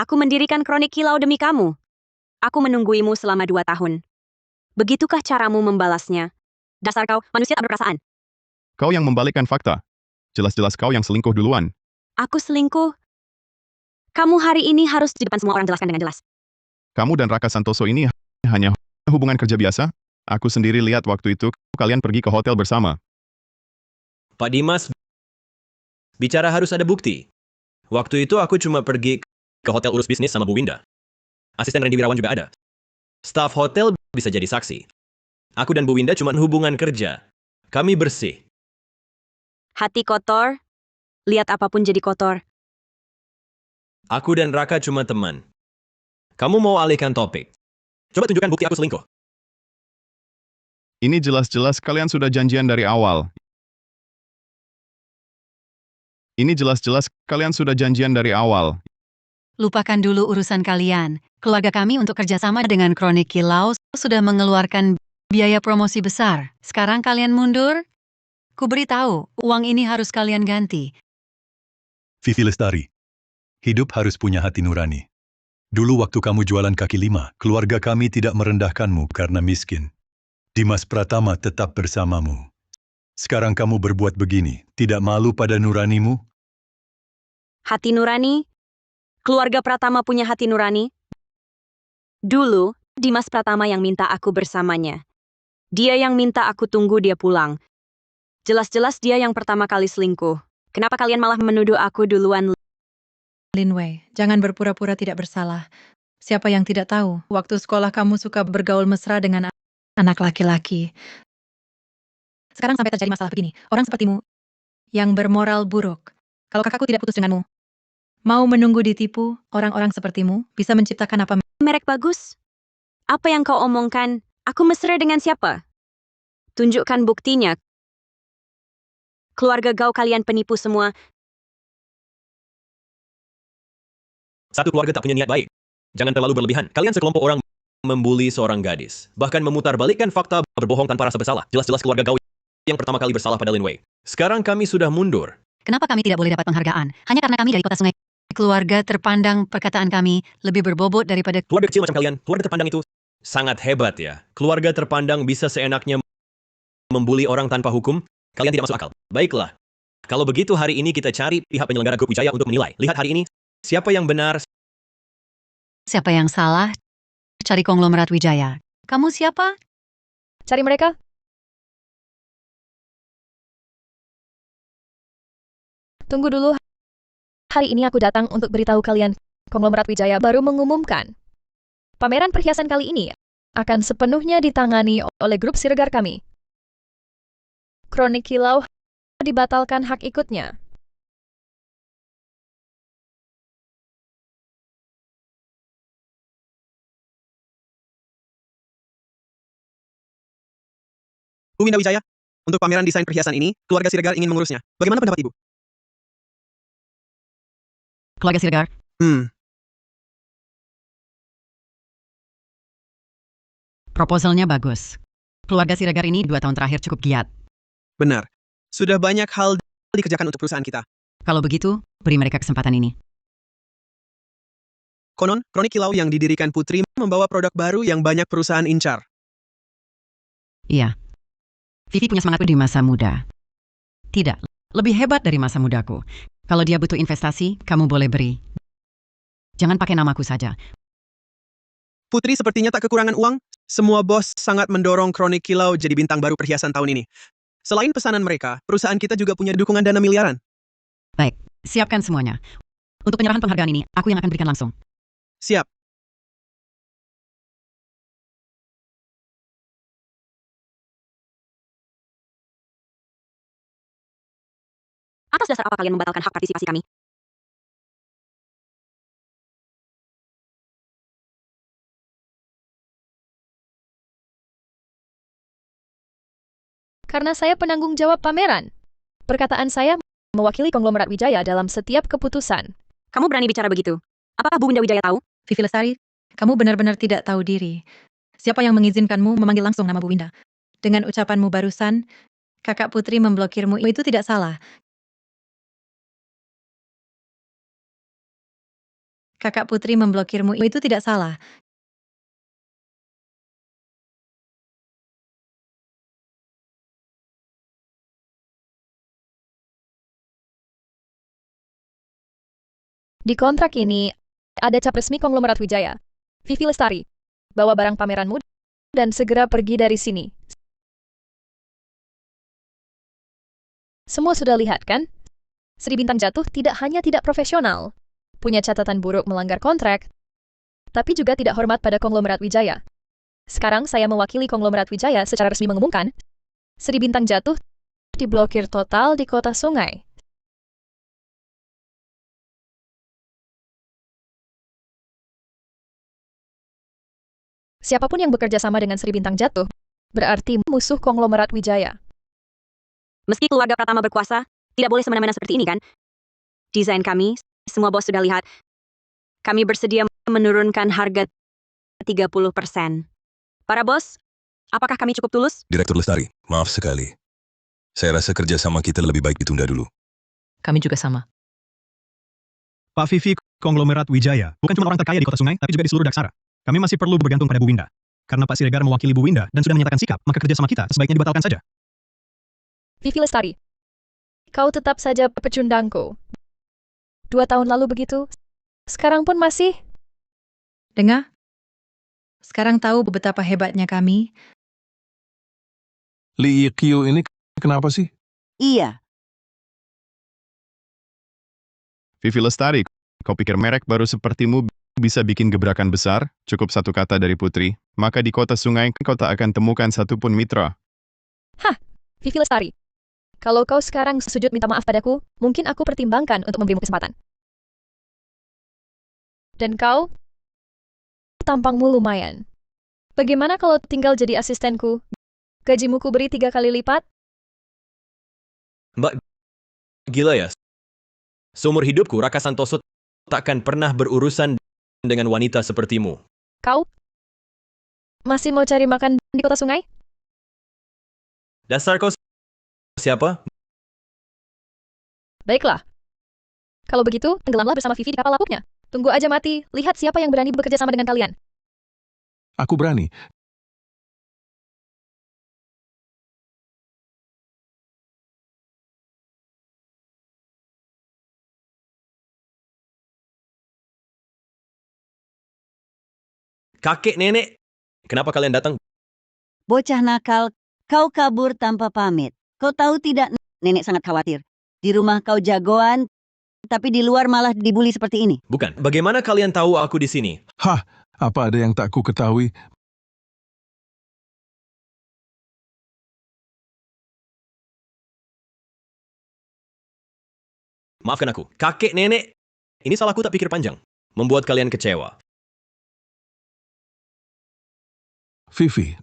Aku mendirikan Kronik Kilau demi kamu. Aku menungguimu selama 2 tahun. Begitukah caramu membalasnya? Dasar kau, manusia tak berperasaan. Kau yang membalikkan fakta. Jelas-jelas kau yang selingkuh duluan. Aku selingkuh. Kamu hari ini harus di depan semua orang jelaskan dengan jelas. Kamu dan Raka Santoso ini hanya hubungan kerja biasa? Aku sendiri lihat waktu itu kalian pergi ke hotel bersama. Pak Dimas, bicara harus ada bukti. Waktu itu aku cuma pergi ke hotel urus bisnis sama Bu Winda. Asisten Randy Wirawan juga ada. Staf hotel bisa jadi saksi. Aku dan Bu Winda cuma hubungan kerja. Kami bersih. Hati kotor, lihat apapun jadi kotor. Aku dan Raka cuma teman. Kamu mau alihkan topik. Coba tunjukkan bukti aku selingkuh. Ini jelas-jelas kalian sudah janjian dari awal. Ini jelas-jelas kalian sudah janjian dari awal. Lupakan dulu urusan kalian. Keluarga kami untuk kerjasama dengan Kronik Kilau sudah mengeluarkan biaya promosi besar. Sekarang kalian mundur? Kuberitahu, uang ini harus kalian ganti. Vivi Lestari, hidup harus punya hati nurani. Dulu waktu kamu jualan kaki 5, keluarga kami tidak merendahkanmu karena miskin. Dimas Pratama tetap bersamamu. Sekarang kamu berbuat begini, tidak malu pada nuranimu? Hati nurani? Keluarga Pratama punya hati nurani? Dulu, Dimas Pratama yang minta aku bersamanya. Dia yang minta aku tunggu dia pulang. Jelas-jelas dia yang pertama kali selingkuh. Kenapa kalian malah menuduh aku duluan? Lin Wei, jangan berpura-pura tidak bersalah. Siapa yang tidak tahu, waktu sekolah kamu suka bergaul mesra dengan anak laki-laki. Sekarang sampai terjadi masalah begini. Orang sepertimu yang bermoral buruk. Kalau kakakku tidak putus denganmu, mau menunggu ditipu, orang-orang sepertimu bisa menciptakan apa? Merek bagus? Apa yang kau omongkan? Aku mesra dengan siapa? Tunjukkan buktinya. Keluarga kau kalian penipu semua. Satu keluarga tak punya niat baik. Jangan terlalu berlebihan. Kalian sekelompok orang membuli seorang gadis. Bahkan memutarbalikkan fakta, berbohong tanpa rasa bersalah. Jelas-jelas keluarga kau yang pertama kali bersalah pada Lin Wei. Sekarang kami sudah mundur. Kenapa kami tidak boleh dapat penghargaan? Hanya karena kami dari kota sungai. Keluarga terpandang, perkataan kami lebih berbobot daripada Keluarga kecil macam kalian, keluarga terpandang itu sangat hebat ya. Keluarga terpandang bisa seenaknya membuli orang tanpa hukum. Kalian tidak masuk akal. Baiklah. Kalau begitu hari ini kita cari pihak penyelenggara grup Wijaya untuk menilai. Lihat hari ini, siapa yang benar, siapa yang salah. Cari konglomerat Wijaya. Kamu siapa? Cari mereka. Tunggu dulu. Hari ini aku datang untuk beritahu kalian, konglomerat Wijaya baru mengumumkan. Pameran perhiasan kali ini akan sepenuhnya ditangani oleh grup Siregar kami. Kronik Kilau dibatalkan hak ikutnya. Bu Winda Wijaya, untuk pameran desain perhiasan ini, keluarga Siregar ingin mengurusnya. Bagaimana pendapat Ibu? Keluarga Siregar, proposalnya bagus. Keluarga Siregar ini 2 tahun terakhir cukup giat. Benar. Sudah banyak hal dikerjakan untuk perusahaan kita. Kalau begitu, beri mereka kesempatan ini. Konon, Kronik Kilau yang didirikan Putri membawa produk baru yang banyak perusahaan incar. Iya. Vivi punya semangat di masa muda. Tidak, lebih hebat dari masa mudaku. Kalau dia butuh investasi, kamu boleh beri. Jangan pakai namaku saja. Putri sepertinya tak kekurangan uang. Semua bos sangat mendorong Kronik Kilau jadi bintang baru perhiasan tahun ini. Selain pesanan mereka, perusahaan kita juga punya dukungan dana miliaran. Baik, siapkan semuanya. Untuk penyerahan penghargaan ini, aku yang akan berikan langsung. Siap. Atas dasar apa kalian membatalkan hak partisipasi kami? Karena saya penanggung jawab pameran. Perkataan saya mewakili konglomerat Wijaya dalam setiap keputusan. Kamu berani bicara begitu? Apakah Bu Winda Wijaya tahu? Vivi Lestari, kamu benar-benar tidak tahu diri. Siapa yang mengizinkanmu memanggil langsung nama Bu Winda? Dengan ucapanmu barusan, kakak Putri memblokirmu, itu tidak salah. Kakak Putri memblokirmu, itu tidak salah. Di kontrak ini, ada cap resmi konglomerat Wijaya. Vivi Lestari, bawa barang pameranmu dan segera pergi dari sini. Semua sudah lihat kan? Sri Bintang Jatuh tidak hanya tidak profesional, punya catatan buruk melanggar kontrak, tapi juga tidak hormat pada konglomerat Wijaya. Sekarang saya mewakili konglomerat Wijaya secara resmi mengumumkan, Sri Bintang Jatuh diblokir total di Kota Sungai. Siapapun yang bekerja sama dengan Sri Bintang Jatuh, berarti musuh konglomerat Wijaya. Meski keluarga Pratama berkuasa, tidak boleh semena-mena seperti ini kan? Desain kami, semua bos sudah lihat. Kami bersedia menurunkan harga 30%. Para bos, apakah kami cukup tulus? Direktur Lestari, maaf sekali. Saya rasa kerjasama kita lebih baik ditunda dulu. Kami juga sama. Pak Vivi, konglomerat Wijaya, bukan cuma orang terkaya di Kota Sungai, tapi juga di seluruh Daksara. Kami masih perlu bergantung pada Bu Winda. Karena Pak Siregar mewakili Bu Winda dan sudah menyatakan sikap, maka kerjasama kita sebaiknya dibatalkan saja. Vivi Lestari, kau tetap saja pecundangku. 2 tahun lalu begitu, sekarang pun masih. Dengar? Sekarang tahu betapa hebatnya kami. Li Yiqiu ini kenapa sih? Iya, Vivi Lestari, kau pikir merek baru sepertimu bisa bikin gebrakan besar? Cukup satu kata dari Putri, maka di kota sungai kau tak akan temukan satupun mitra. Hah, Vivi Lestari. Kalau kau sekarang sujud minta maaf padaku, mungkin aku pertimbangkan untuk memberimu kesempatan. Dan kau? Tampangmu lumayan. Bagaimana kalau tinggal jadi asistenku? Gajimu ku beri 3 kali lipat? Mbak, gila ya? Seumur hidupku, Raka Santoso takkan pernah berurusan dengan wanita sepertimu. Kau? Masih mau cari makan di kota sungai? Dasar kau siapa? Baiklah. Kalau begitu, tenggelamlah bersama Vivi di kapal lapuknya. Tunggu aja mati, lihat siapa yang berani bekerja sama dengan kalian. Aku berani. Kakek nenek, kenapa kalian datang? bocah nakal, kau kabur tanpa pamit. Kau tahu tidak, nenek sangat khawatir. Di rumah kau jagoan, tapi di luar malah dibully seperti ini. Bukan, bagaimana kalian tahu aku di sini? Hah, apa ada yang tak ku ketahui? Maafkan aku, kakek nenek, ini salahku tak pikir panjang. Membuat kalian kecewa. Vivi,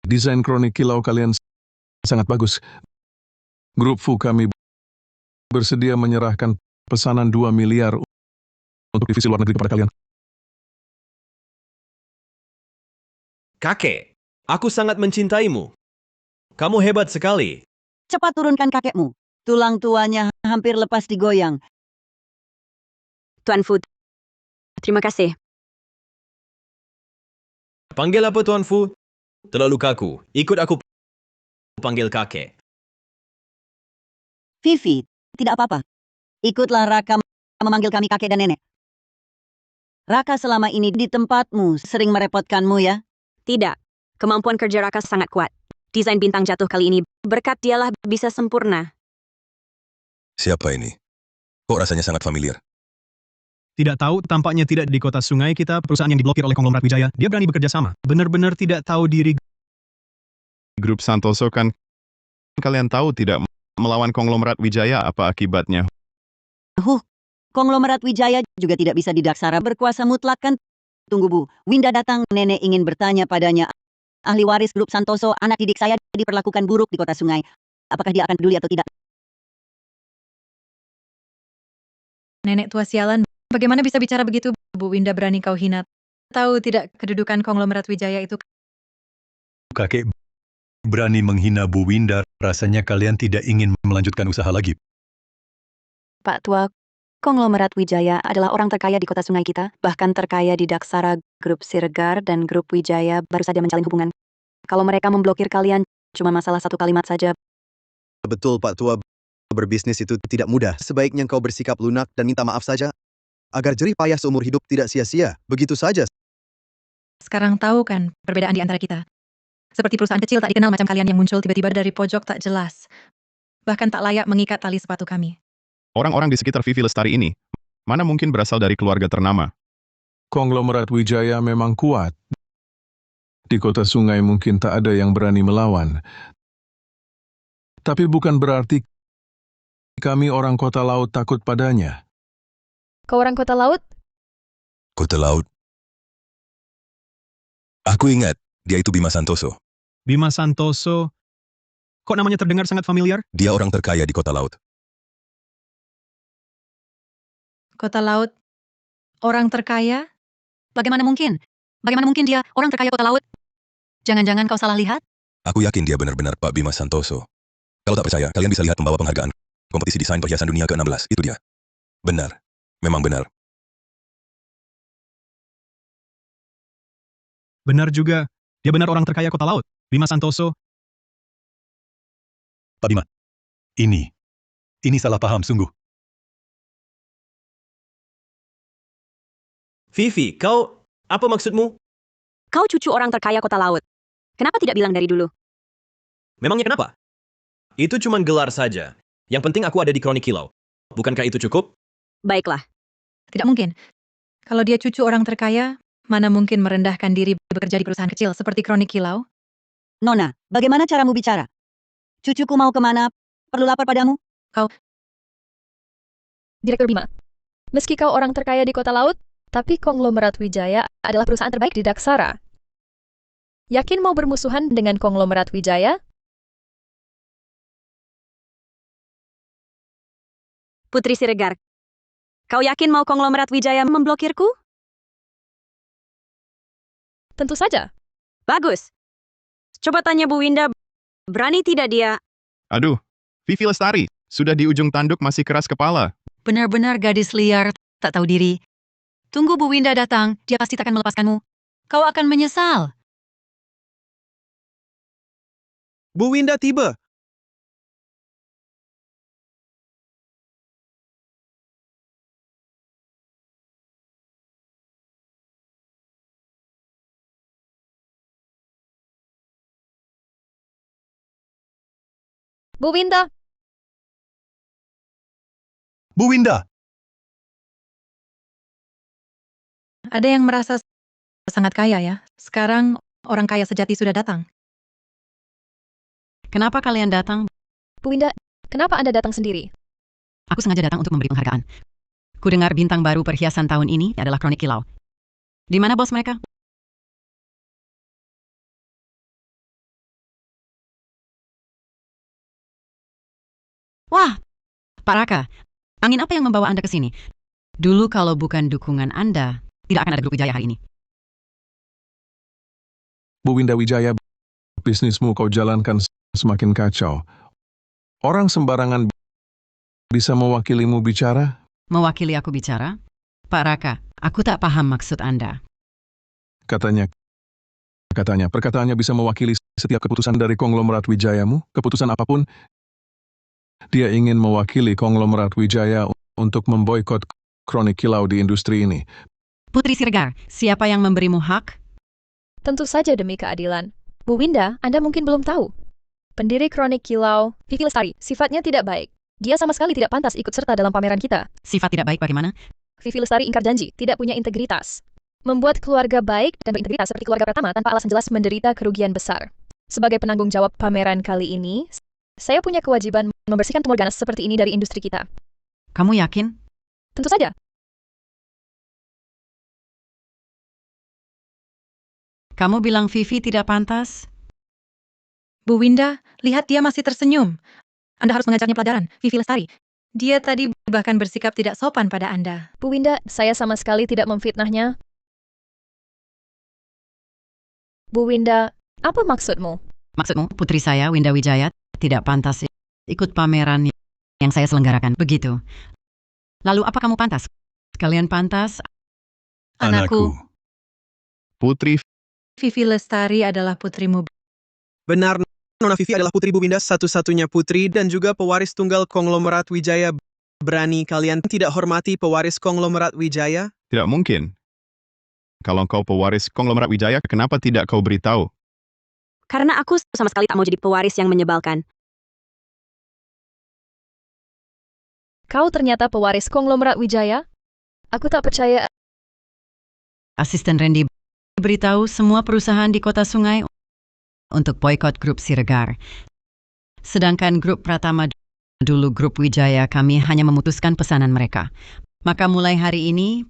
desain kronik kilau kalian sangat bagus. Grup Fu kami bersedia menyerahkan pesanan 2 miliar untuk divisi luar negeri kepada kalian. Kakek, aku sangat mencintaimu. Kamu hebat sekali. Cepat turunkan kakekmu. Tulang tuanya hampir lepas digoyang. Tuan Fu, terima kasih. Panggil apa Tuan Fu? Terlalu kaku. Ikut aku panggil kakek. Vivi, tidak apa-apa. Ikutlah Raka memanggil kami kakek dan nenek. Raka selama ini di tempatmu sering merepotkanmu ya? Tidak. Kemampuan kerja Raka sangat kuat. Desain bintang jatuh kali ini, berkat dialah bisa sempurna. Siapa ini? Kok rasanya sangat familiar? Tidak tahu, tampaknya tidak di kota sungai kita, perusahaan yang diblokir oleh konglomerat Wijaya. Dia berani bekerja sama. Benar-benar tidak tahu diri. Grup Santoso kan kalian tahu tidak melawan konglomerat Wijaya apa akibatnya? Konglomerat Wijaya juga tidak bisa didaksara berkuasa mutlak kan? Tunggu Bu, Winda datang, nenek ingin bertanya padanya. Ahli waris grup Santoso, anak didik saya diperlakukan buruk di kota sungai. Apakah dia akan peduli atau tidak? Nenek tua sialan, bagaimana bisa bicara begitu? Bu Winda berani kau hina. Tahu tidak kedudukan konglomerat Wijaya itu? Kakek berani menghina Bu Winda, rasanya kalian tidak ingin melanjutkan usaha lagi. Pak Tua, konglomerat Wijaya adalah orang terkaya di kota sungai kita, bahkan terkaya di Daksara, grup Siregar, dan grup Wijaya baru saja menjalin hubungan. Kalau mereka memblokir kalian, cuma masalah 1 kalimat saja. Betul Pak Tua, berbisnis itu tidak mudah. Sebaiknya kau bersikap lunak dan minta maaf saja. Agar jerih payah seumur hidup tidak sia-sia. Begitu saja. Sekarang tahu kan perbedaan di antara kita. Seperti perusahaan kecil tak dikenal macam kalian yang muncul tiba-tiba dari pojok tak jelas. Bahkan tak layak mengikat tali sepatu kami. Orang-orang di sekitar Vivi Lestari ini, mana mungkin berasal dari keluarga ternama? Konglomerat Wijaya memang kuat. Di kota sungai mungkin tak ada yang berani melawan. Tapi bukan berarti kami orang kota laut takut padanya. Kau orang kota laut? Kota Laut. Aku ingat, dia itu Bima Santoso. Bima Santoso, kok namanya terdengar sangat familiar? Dia orang terkaya di Kota Laut. Kota laut, orang terkaya? Bagaimana mungkin? Bagaimana mungkin dia orang terkaya kota laut? Jangan-jangan kau salah lihat? Aku yakin dia benar-benar Pak Bima Santoso. Kalau tak percaya, kalian bisa lihat pembawa penghargaan kompetisi desain perhiasan dunia ke-16. Itu dia. Benar. Memang benar. Benar juga, dia benar orang terkaya kota laut. Bima Santoso. Pak Bima, ini salah paham sungguh. Vivi, apa maksudmu? Kau cucu orang terkaya kota laut. Kenapa tidak bilang dari dulu? Memangnya kenapa? Itu cuma gelar saja. Yang penting aku ada di Kronik Kilau. Bukankah itu cukup? Baiklah. Tidak mungkin. Kalau dia cucu orang terkaya, mana mungkin merendahkan diri bekerja di perusahaan kecil seperti Kronik Kilau? Nona, bagaimana caramu bicara? Cucuku mau kemana? Perlu lapor padamu? Direktur Bima, meski kau orang terkaya di kota laut, tapi konglomerat Wijaya adalah perusahaan terbaik di Daksara. Yakin mau bermusuhan dengan konglomerat Wijaya? Putri Siregar, kau yakin mau konglomerat Wijaya memblokirku? Tentu saja. Bagus. Coba tanya Bu Winda, berani tidak dia? Aduh, Vivi Lestari, sudah di ujung tanduk masih keras kepala. Benar-benar gadis liar, tak tahu diri. Tunggu Bu Winda datang, dia pasti takkan melepaskanmu. Kau akan menyesal. Bu Winda tiba. Bu Winda, Bu Winda, Ada yang merasa sangat kaya ya. Sekarang orang kaya sejati sudah datang. Kenapa kalian datang? Bu Winda, kenapa Anda datang sendiri? Aku sengaja datang untuk memberi penghargaan. Ku dengar bintang baru perhiasan tahun ini adalah Kronik Kilau. Di mana bos mereka? Wah, Pak Raka, angin apa yang membawa Anda ke sini? Dulu kalau bukan dukungan Anda, tidak akan ada grup Wijaya hari ini. Bu Winda Wijaya, bisnismu kau jalankan semakin kacau. Orang sembarangan bisa mewakilimu bicara? Mewakili aku bicara? Pak Raka, aku tak paham maksud Anda. Katanya, perkataannya bisa mewakili setiap keputusan dari konglomerat Wijayamu, keputusan apapun. Dia ingin mewakili konglomerat Wijaya untuk memboikot Kronik Kilau di industri ini. Putri Siregar, siapa yang memberimu hak? Tentu saja demi keadilan. Bu Winda, Anda mungkin belum tahu. Pendiri Kronik Kilau, Vivi Lestari, sifatnya tidak baik. Dia sama sekali tidak pantas ikut serta dalam pameran kita. Sifat tidak baik bagaimana? Vivi Lestari ingkar janji, tidak punya integritas. Membuat keluarga baik dan berintegritas seperti keluarga Pratama tanpa alasan jelas menderita kerugian besar. Sebagai penanggung jawab pameran kali ini, saya punya kewajiban membersihkan tumor ganas seperti ini dari industri kita. Kamu yakin? Tentu saja. Kamu bilang Vivi tidak pantas? Bu Winda, lihat dia masih tersenyum. Anda harus mengajarnya pelajaran, Vivi Lestari. Dia tadi bahkan bersikap tidak sopan pada Anda. Bu Winda, saya sama sekali tidak memfitnahnya. Bu Winda, apa maksudmu? Maksudmu, putri saya, Winda Wijaya, tidak pantas ikut pameran yang saya selenggarakan. Begitu. Lalu apa kamu pantas? Kalian pantas? anakku. Putri Vivi Lestari adalah putrimu. Benar, Nona Vivi adalah putri Bu Winda, satu-satunya putri dan juga pewaris tunggal konglomerat Wijaya. Berani kalian tidak hormati pewaris konglomerat Wijaya? tidak mungkin. Kalau kau pewaris konglomerat Wijaya, kenapa tidak kau beritahu? Karena aku sama sekali tak mau jadi pewaris yang menyebalkan. Kau ternyata pewaris konglomerat Wijaya? Aku tak percaya. Asisten Randy beritahu semua perusahaan di kota Sungai untuk boikot grup Siregar. Sedangkan grup Pratama dulu grup Wijaya kami hanya memutuskan pesanan mereka. Maka mulai hari ini,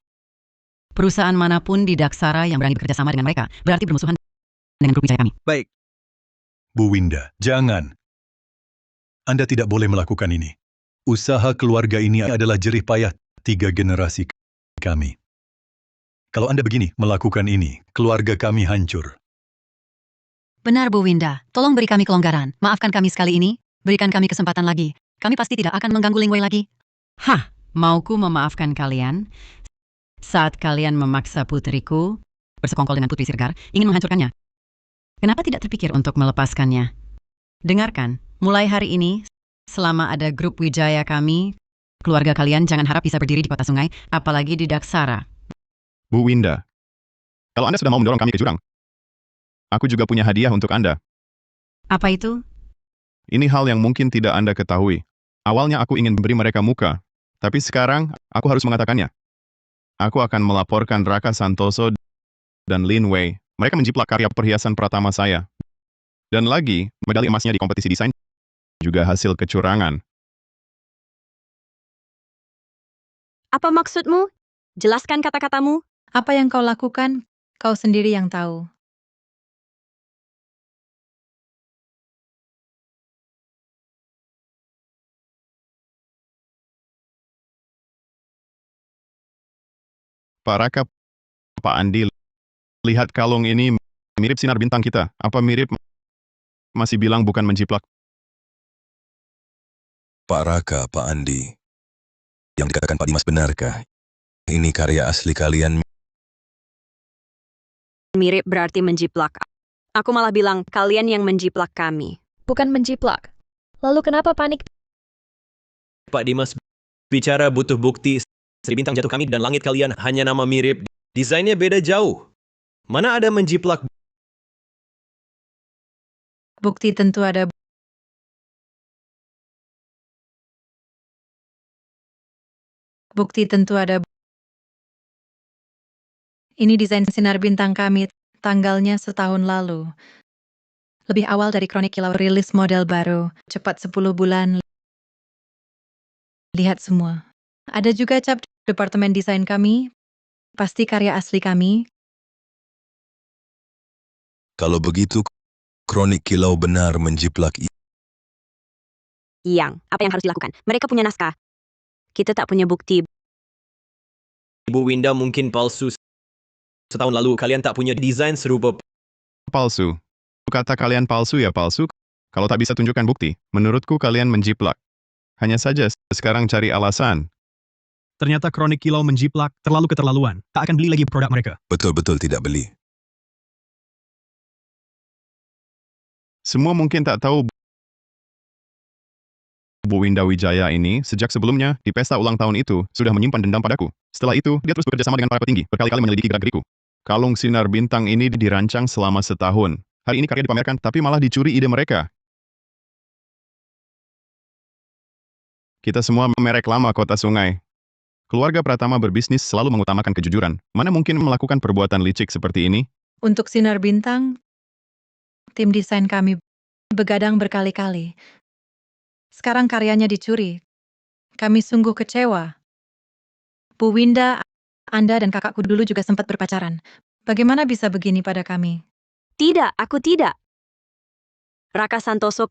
perusahaan manapun di Daksara yang berani bekerja sama dengan mereka berarti bermusuhan dengan grup Wijaya kami. Baik. Bu Winda, jangan. Anda tidak boleh melakukan ini. Usaha keluarga ini adalah jerih payah 3 generasi kami. Kalau Anda begini melakukan ini, keluarga kami hancur. Benar Bu Winda, tolong beri kami kelonggaran. Maafkan kami sekali ini, berikan kami kesempatan lagi. Kami pasti tidak akan mengganggu Lingwei lagi. Hah, mauku memaafkan kalian saat kalian memaksa putriku bersekongkol dengan Putri Siregar, ingin menghancurkannya. Kenapa tidak terpikir untuk melepaskannya? Dengarkan, mulai hari ini, selama ada grup Wijaya kami, keluarga kalian jangan harap bisa berdiri di kota Sungai, apalagi di Daksara. Bu Winda, kalau Anda sudah mau mendorong kami ke jurang, aku juga punya hadiah untuk Anda. Apa itu? Ini hal yang mungkin tidak Anda ketahui. Awalnya aku ingin memberi mereka muka, tapi sekarang aku harus mengatakannya. Aku akan melaporkan Raka Santoso dan Lin Wei. Mereka menjiplak karya perhiasan Pratama saya. Dan lagi, medali emasnya di kompetisi desain juga hasil kecurangan. Apa maksudmu? Jelaskan kata-katamu. Apa yang kau lakukan, kau sendiri yang tahu. Pak Raka, Pak Andi, lihat kalung ini mirip sinar bintang kita. Apa mirip? Masih bilang bukan menjiplak. Pak Raka, Pak Andi. Yang dikatakan Pak Dimas benarkah? Ini karya asli kalian? Mirip berarti menjiplak. Aku malah bilang kalian yang menjiplak kami. Bukan menjiplak. Lalu kenapa panik? Pak Dimas bicara butuh bukti. Sri bintang jatuh kami dan langit kalian hanya nama mirip. Desainnya beda jauh. Mana ada menjiplak? Bukti tentu ada. Bukti tentu ada. Ini desain sinar bintang kami, tanggalnya setahun lalu. Lebih awal dari Kronik Kilau rilis model baru, cepat 10 bulan. Lihat semua. Ada juga cap departemen desain kami, pasti karya asli kami. Kalau begitu, Kronik Kilau benar menjiplak Yang, apa yang harus dilakukan? Mereka punya naskah. Kita tak punya bukti. Ibu Winda mungkin palsu. Setahun lalu kalian tak punya desain serupa. Palsu. Kata kalian palsu ya palsu. Kalau tak bisa tunjukkan bukti, menurutku kalian menjiplak. Hanya saja sekarang cari alasan. Ternyata Kronik Kilau menjiplak, terlalu keterlaluan. Tak akan beli lagi produk mereka. Betul-betul tidak beli. Semua mungkin tak tahu Bu Winda Wijaya ini sejak sebelumnya di pesta ulang tahun itu sudah menyimpan dendam padaku. Setelah itu, dia terus bekerja sama dengan para petinggi, berkali-kali menyelidiki gerak-geriku. Kalung sinar bintang ini dirancang selama setahun. Hari ini karya dipamerkan, tapi malah dicuri ide mereka. Kita semua merek lama kota sungai. Keluarga Pratama berbisnis selalu mengutamakan kejujuran. Mana mungkin melakukan perbuatan licik seperti ini? Untuk sinar bintang, tim desain kami begadang berkali-kali. Sekarang karyanya dicuri. Kami sungguh kecewa. Bu Winda, Anda dan kakakku dulu juga sempat berpacaran. Bagaimana bisa begini pada kami? Tidak, aku tidak. Raka Santoso,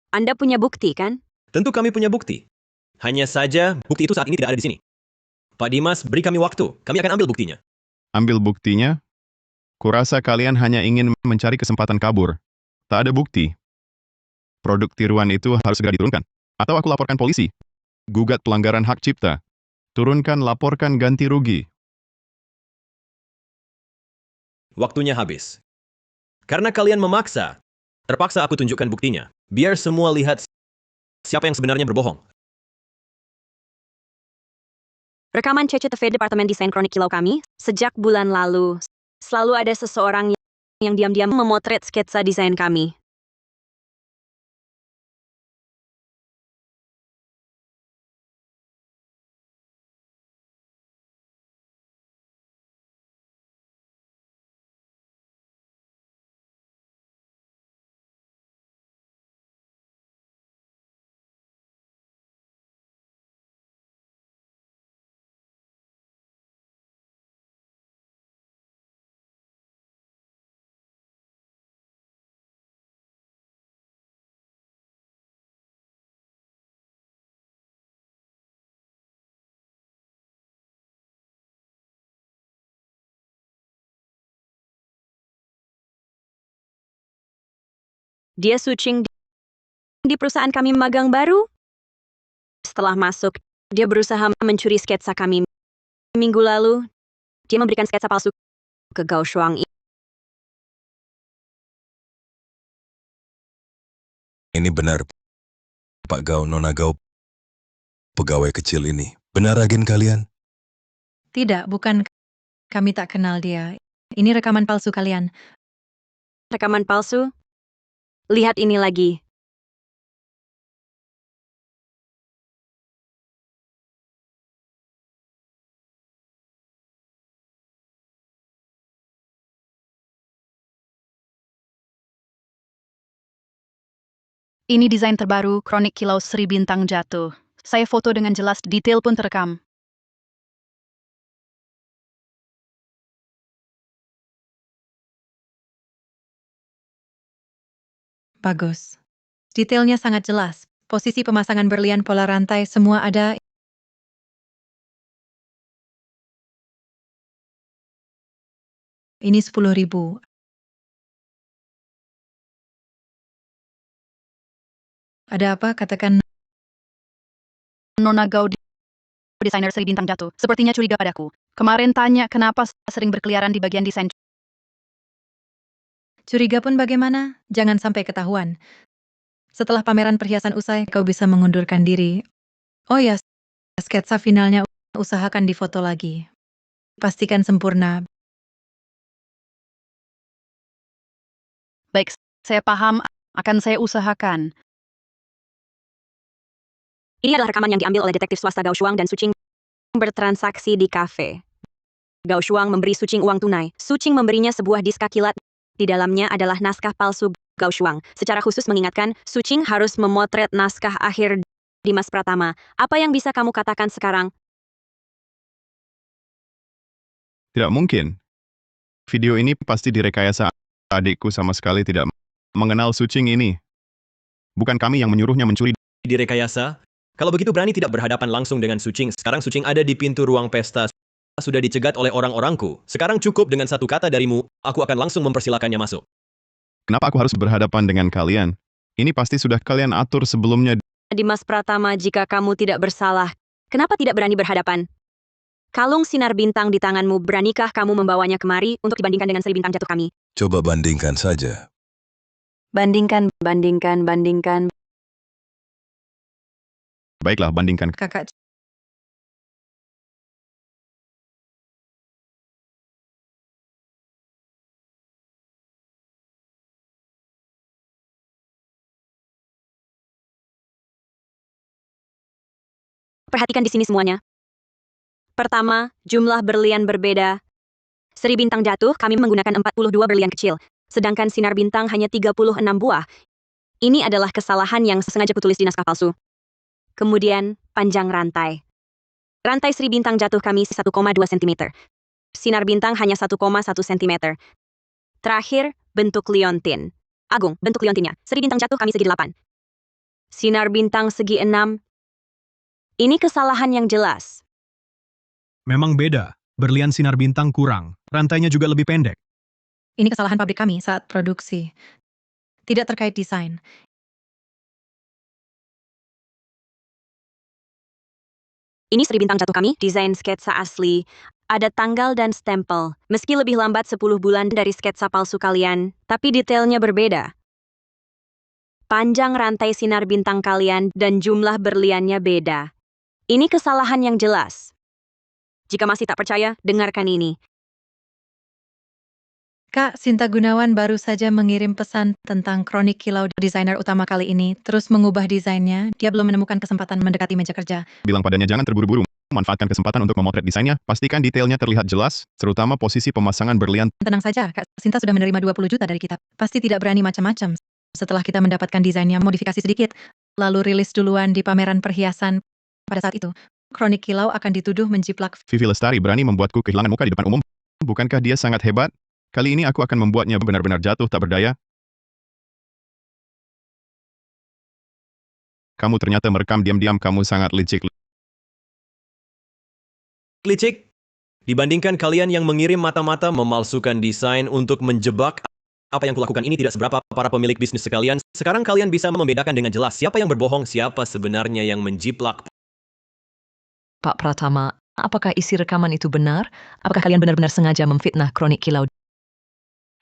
Anda punya bukti, kan? Tentu kami punya bukti. Hanya saja, bukti itu saat ini tidak ada di sini. Pak Dimas, beri kami waktu. Kami akan ambil buktinya. Ambil buktinya? Kurasa kalian hanya ingin mencari kesempatan kabur. Tak ada bukti. Produk tiruan itu harus segera diturunkan. Atau aku laporkan polisi. Gugat pelanggaran hak cipta. Turunkan laporkan ganti rugi. Waktunya habis. Karena kalian memaksa, terpaksa aku tunjukkan buktinya. Biar semua lihat siapa yang sebenarnya berbohong. Rekaman CCTV Departemen Desain Kronik Kilau kami, sejak bulan lalu, selalu ada seseorang yang diam-diam memotret sketsa desain kami. Dia switching di perusahaan kami magang baru. Setelah masuk, dia berusaha mencuri sketsa kami. Minggu lalu, dia memberikan sketsa palsu ke Gao Shuang. Ini benar, Pak Gao, Nona Gao, pegawai kecil ini. Benar agen kalian? Tidak, bukan. Kami tak kenal dia. Ini rekaman palsu kalian. Rekaman palsu? Lihat ini lagi. Ini desain terbaru Kronik Kilau Sri Bintang Jatuh. Saya foto dengan jelas, detail pun terekam. Bagus. Detailnya sangat jelas. Posisi pemasangan berlian pola rantai semua ada. Ini 10.000. Ada apa? Katakan. Nona Gaudi, desainer Sri Bintang Jatuh, sepertinya curiga padaku. Kemarin tanya kenapa sering berkeliaran di bagian desain. Curiga pun bagaimana? Jangan sampai ketahuan. Setelah pameran perhiasan usai, kau bisa mengundurkan diri. Oh ya, sketsa finalnya usahakan difoto lagi. Pastikan sempurna. Baik, saya paham, akan saya usahakan. Ini adalah rekaman yang diambil oleh detektif swasta Gao Shuang dan Sucing bertransaksi di kafe. Gao Shuang memberi Sucing uang tunai. Sucing memberinya sebuah diska kilat. Di dalamnya adalah naskah palsu Gao Shuang. Secara khusus mengingatkan, Sucing harus memotret naskah akhir Dimas Pratama. Apa yang bisa kamu katakan sekarang? Tidak mungkin. Video ini pasti direkayasa. Adikku sama sekali tidak mengenal Sucing ini. Bukan kami yang menyuruhnya mencuri. Direkayasa? Kalau begitu berani tidak berhadapan langsung dengan Sucing. Sekarang Sucing ada di pintu ruang pesta. Sudah dicegat oleh orang-orangku. Sekarang cukup dengan satu kata darimu, aku akan langsung mempersilakannya masuk. Kenapa aku harus berhadapan dengan kalian? Ini pasti sudah kalian atur sebelumnya. Dimas Pratama, jika kamu tidak bersalah, kenapa tidak berani berhadapan? Kalung sinar bintang di tanganmu, beranikah kamu membawanya kemari untuk dibandingkan dengan Sri Bintang Jatuh kami? Coba bandingkan saja. Bandingkan. Baiklah, bandingkan. Kakak. Perhatikan di sini semuanya. Pertama, jumlah berlian berbeda. Sri Bintang Jatuh, kami menggunakan 42 berlian kecil, sedangkan sinar bintang hanya 36 buah. Ini adalah kesalahan yang sengaja kutulis di naskah palsu. Kemudian, panjang rantai. Rantai Sri Bintang Jatuh kami 1,2 cm. Sinar bintang hanya 1,1 cm. Terakhir, bentuk liontin. Agung, bentuk liontinnya. Sri Bintang Jatuh kami segi 8. Sinar bintang segi 6. Ini kesalahan yang jelas. Memang beda. Berlian sinar bintang kurang. Rantainya juga lebih pendek. Ini kesalahan pabrik kami saat produksi. Tidak terkait desain. Ini Sri Bintang Jatuh kami, desain sketsa asli. Ada tanggal dan stempel. Meski lebih lambat 10 bulan dari sketsa palsu kalian, tapi detailnya berbeda. Panjang rantai sinar bintang kalian dan jumlah berliannya beda. Ini kesalahan yang jelas. Jika masih tak percaya, dengarkan ini. Kak Sinta Gunawan baru saja mengirim pesan tentang Kronik Kilau. Desainer utama kali ini terus mengubah desainnya. Dia belum menemukan kesempatan mendekati meja kerja. Bilang padanya jangan terburu-buru. Manfaatkan kesempatan untuk memotret desainnya. Pastikan detailnya terlihat jelas, terutama posisi pemasangan berlian. Tenang saja, Kak Sinta sudah menerima 20 juta dari kita. Pasti tidak berani macam-macam. Setelah kita mendapatkan desainnya, modifikasi sedikit, lalu rilis duluan di pameran perhiasan. Pada saat itu, Kronik Kilau akan dituduh menjiplak. Vivi Lestari berani membuatku kehilangan muka di depan umum. Bukankah dia sangat hebat? Kali ini aku akan membuatnya benar-benar jatuh tak berdaya. Kamu ternyata merekam diam-diam, kamu sangat licik. Licik? Dibandingkan kalian yang mengirim mata-mata memalsukan desain untuk menjebak, apa yang kulakukan ini tidak seberapa. Para pemilik bisnis sekalian, sekarang kalian bisa membedakan dengan jelas siapa yang berbohong, siapa sebenarnya yang menjiplak. Pak Pratama, apakah isi rekaman itu benar? Apakah kalian benar-benar sengaja memfitnah Kronik Kilau?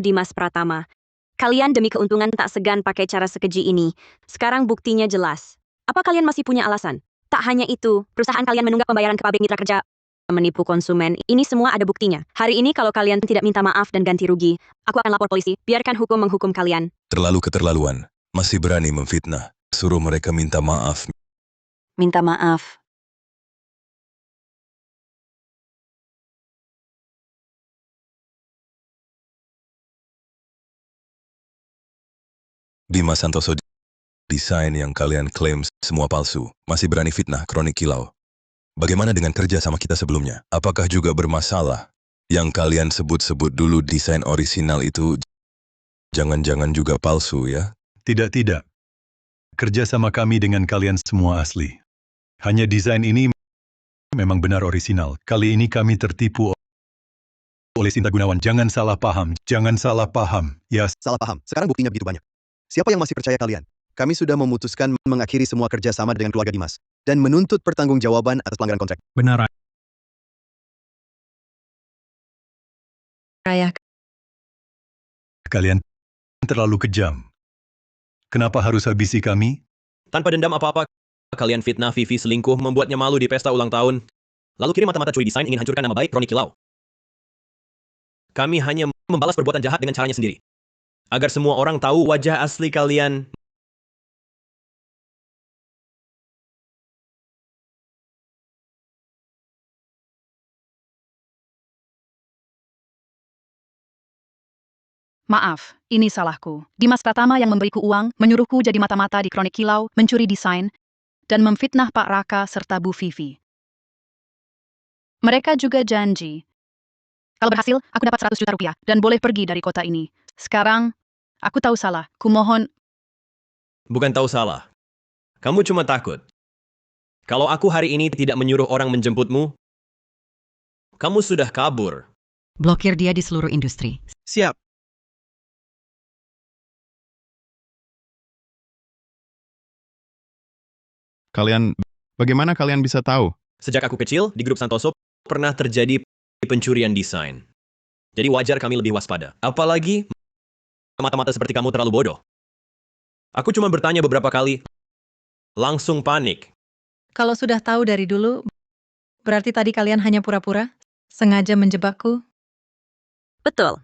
Dimas Pratama, kalian demi keuntungan tak segan pakai cara sekeji ini. Sekarang buktinya jelas. Apa kalian masih punya alasan? Tak hanya itu, perusahaan kalian menunggak pembayaran ke pabrik mitra kerja, menipu konsumen. Ini semua ada buktinya. Hari ini kalau kalian tidak minta maaf dan ganti rugi, aku akan lapor polisi. Biarkan hukum menghukum kalian. Terlalu keterlaluan. Masih berani memfitnah. Suruh mereka minta maaf. Minta maaf. Dimas Santoso Desain yang kalian klaim semua palsu, masih berani fitnah kronik kilau. Bagaimana dengan kerja sama kita sebelumnya? Apakah juga bermasalah? Yang kalian sebut-sebut dulu desain orisinal itu jangan-jangan juga palsu ya? Tidak. Kerja sama kami dengan kalian semua asli. Hanya desain ini memang benar orisinal. Kali ini kami tertipu oleh Sinta Gunawan. Jangan salah paham. Ya, Salah paham. Sekarang buktinya begitu banyak. Siapa yang masih percaya kalian? Kami sudah memutuskan mengakhiri semua kerjasama dengan keluarga Dimas dan menuntut pertanggungjawaban atas pelanggaran kontrak. Benar, Raya, kalian terlalu kejam. Kenapa harus habisi kami? Tanpa dendam apa-apa, kalian fitnah Vivi selingkuh, membuatnya malu di pesta ulang tahun. Lalu kirim mata-mata curi desain ingin hancurkan nama baik Kronik Kilau. Kami hanya membalas perbuatan jahat dengan caranya sendiri. Agar semua orang tahu wajah asli kalian. Maaf, ini salahku. Dimas Pratama yang memberiku uang, menyuruhku jadi mata-mata di Kronik Kilau, mencuri desain, dan memfitnah Pak Raka serta Bu Vivi. Mereka juga janji, kalau berhasil, aku dapat 100 juta rupiah, dan boleh pergi dari kota ini. Sekarang, aku tahu salah. Kumohon. Bukan tahu salah. Kamu cuma takut. Kalau aku hari ini tidak menyuruh orang menjemputmu, kamu sudah kabur. Blokir dia di seluruh industri. Siap. Bagaimana kalian bisa tahu? Sejak aku kecil, di grup Santoso, pernah terjadi pencurian desain. Jadi wajar kami lebih waspada. Apalagi, mata-mata seperti kamu terlalu bodoh. Aku cuma bertanya beberapa kali, langsung panik. kalau sudah tahu dari dulu, berarti tadi kalian hanya pura-pura? Sengaja menjebakku? Betul.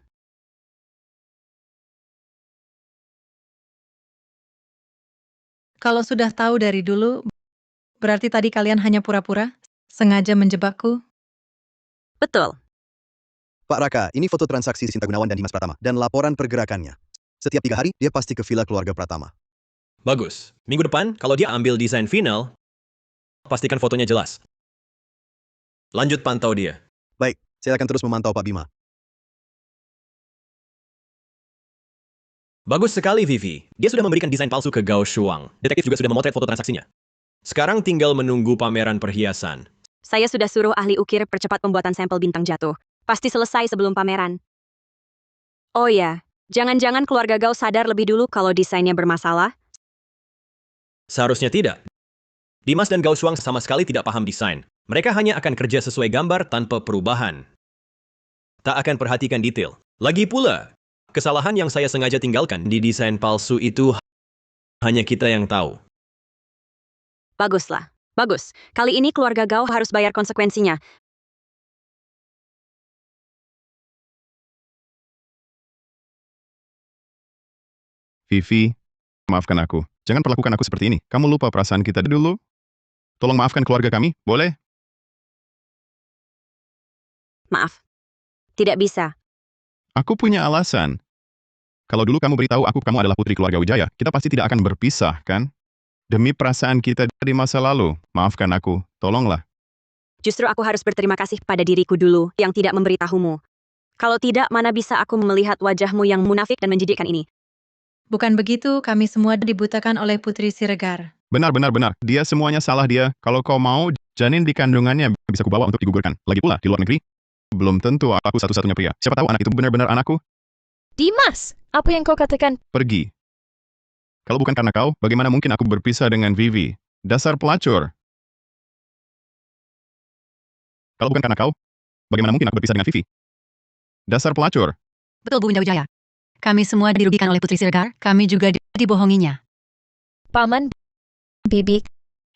Kalau sudah tahu dari dulu, berarti tadi kalian hanya pura-pura? Sengaja menjebakku? Betul. Pak Raka, ini foto transaksi Sinta Gunawan dan Dimas Pratama dan laporan pergerakannya. Setiap 3 hari, dia pasti ke villa keluarga Pratama. Bagus. Minggu depan, kalau dia ambil desain final, pastikan fotonya jelas. Lanjut pantau dia. Baik, saya akan terus memantau Pak Bima. Bagus sekali, Vivi. Dia sudah memberikan desain palsu ke Gao Shuang. Detektif juga sudah memotret foto transaksinya. Sekarang tinggal menunggu pameran perhiasan. Saya sudah suruh ahli ukir percepat pembuatan sampel bintang jatuh. Pasti selesai sebelum pameran. Oh ya, jangan-jangan keluarga Gao sadar lebih dulu kalau desainnya bermasalah? Seharusnya tidak. Dimas dan Gao Shuang sama sekali tidak paham desain. Mereka hanya akan kerja sesuai gambar tanpa perubahan. Tak akan perhatikan detail. Lagi pula, kesalahan yang saya sengaja tinggalkan di desain palsu itu hanya kita yang tahu. Baguslah. Bagus. Kali ini keluarga Gao harus bayar konsekuensinya. Vivi, maafkan aku. Jangan perlakukan aku seperti ini. Kamu lupa perasaan kita dulu? Tolong maafkan keluarga kami, boleh? Maaf. Tidak bisa. Aku punya alasan. Kalau dulu kamu beritahu aku kamu adalah putri keluarga Wijaya, kita pasti tidak akan berpisah, kan? Demi perasaan kita di masa lalu, maafkan aku, tolonglah. Justru aku harus berterima kasih pada diriku dulu yang tidak memberitahumu. Kalau tidak, mana bisa aku melihat wajahmu yang munafik dan menjijikkan ini. Bukan begitu, kami semua dibutakan oleh Putri Siregar. Benar. Dia semuanya salah dia. Kalau kau mau, janin di kandungannya bisa kubawa untuk digugurkan. Lagi pula, di luar negeri, belum tentu aku satu-satunya pria. Siapa tahu anak itu benar-benar anakku? Dimas, apa yang kau katakan? Pergi. Kalau bukan karena kau, bagaimana mungkin aku berpisah dengan Vivi? Dasar pelacur. Kalau bukan karena kau, bagaimana mungkin aku berpisah dengan Vivi? Dasar pelacur. Betul, Bu Winda Wijaya. Kami semua dirugikan oleh Putri Siregar, kami juga dibohonginya. Paman, Bibi,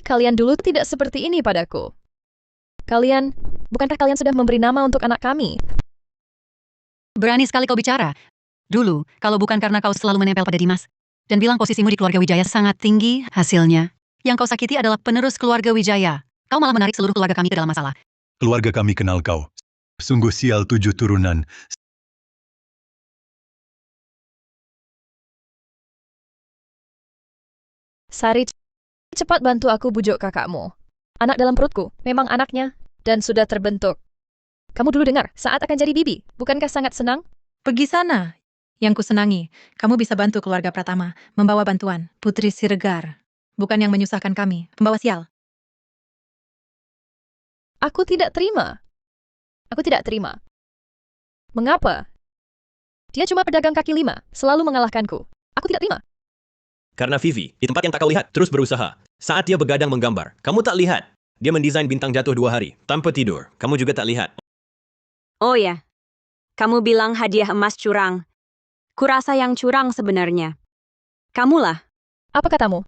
kalian dulu tidak seperti ini padaku. Bukankah kalian sudah memberi nama untuk anak kami? Berani sekali kau bicara. Dulu, kalau bukan karena kau selalu menempel pada Dimas, dan bilang posisimu di keluarga Wijaya sangat tinggi, hasilnya, yang kau sakiti adalah penerus keluarga Wijaya. Kau malah menarik seluruh keluarga kami ke dalam masalah. Keluarga kami kenal kau. Sungguh sial 7 turunan. Sari, cepat bantu aku bujuk kakakmu. Anak dalam perutku, memang anaknya, dan sudah terbentuk. Kamu dulu dengar, saat akan jadi bibi, bukankah sangat senang? Pergi sana. Yang kusenangi, kamu bisa bantu keluarga Pratama membawa bantuan. Putri Siregar. Bukan yang menyusahkan kami, pembawa sial. Aku tidak terima. Aku tidak terima. Mengapa? Dia cuma pedagang kaki lima, selalu mengalahkanku. Aku tidak terima. Karena Vivi, di tempat yang tak kau lihat, terus berusaha. Saat dia begadang menggambar, kamu tak lihat. Dia mendesain bintang jatuh 2 hari, tanpa tidur. Kamu juga tak lihat. Oh ya, kamu bilang hadiah emas curang. Kurasa yang curang sebenarnya. Kamulah. Apa katamu?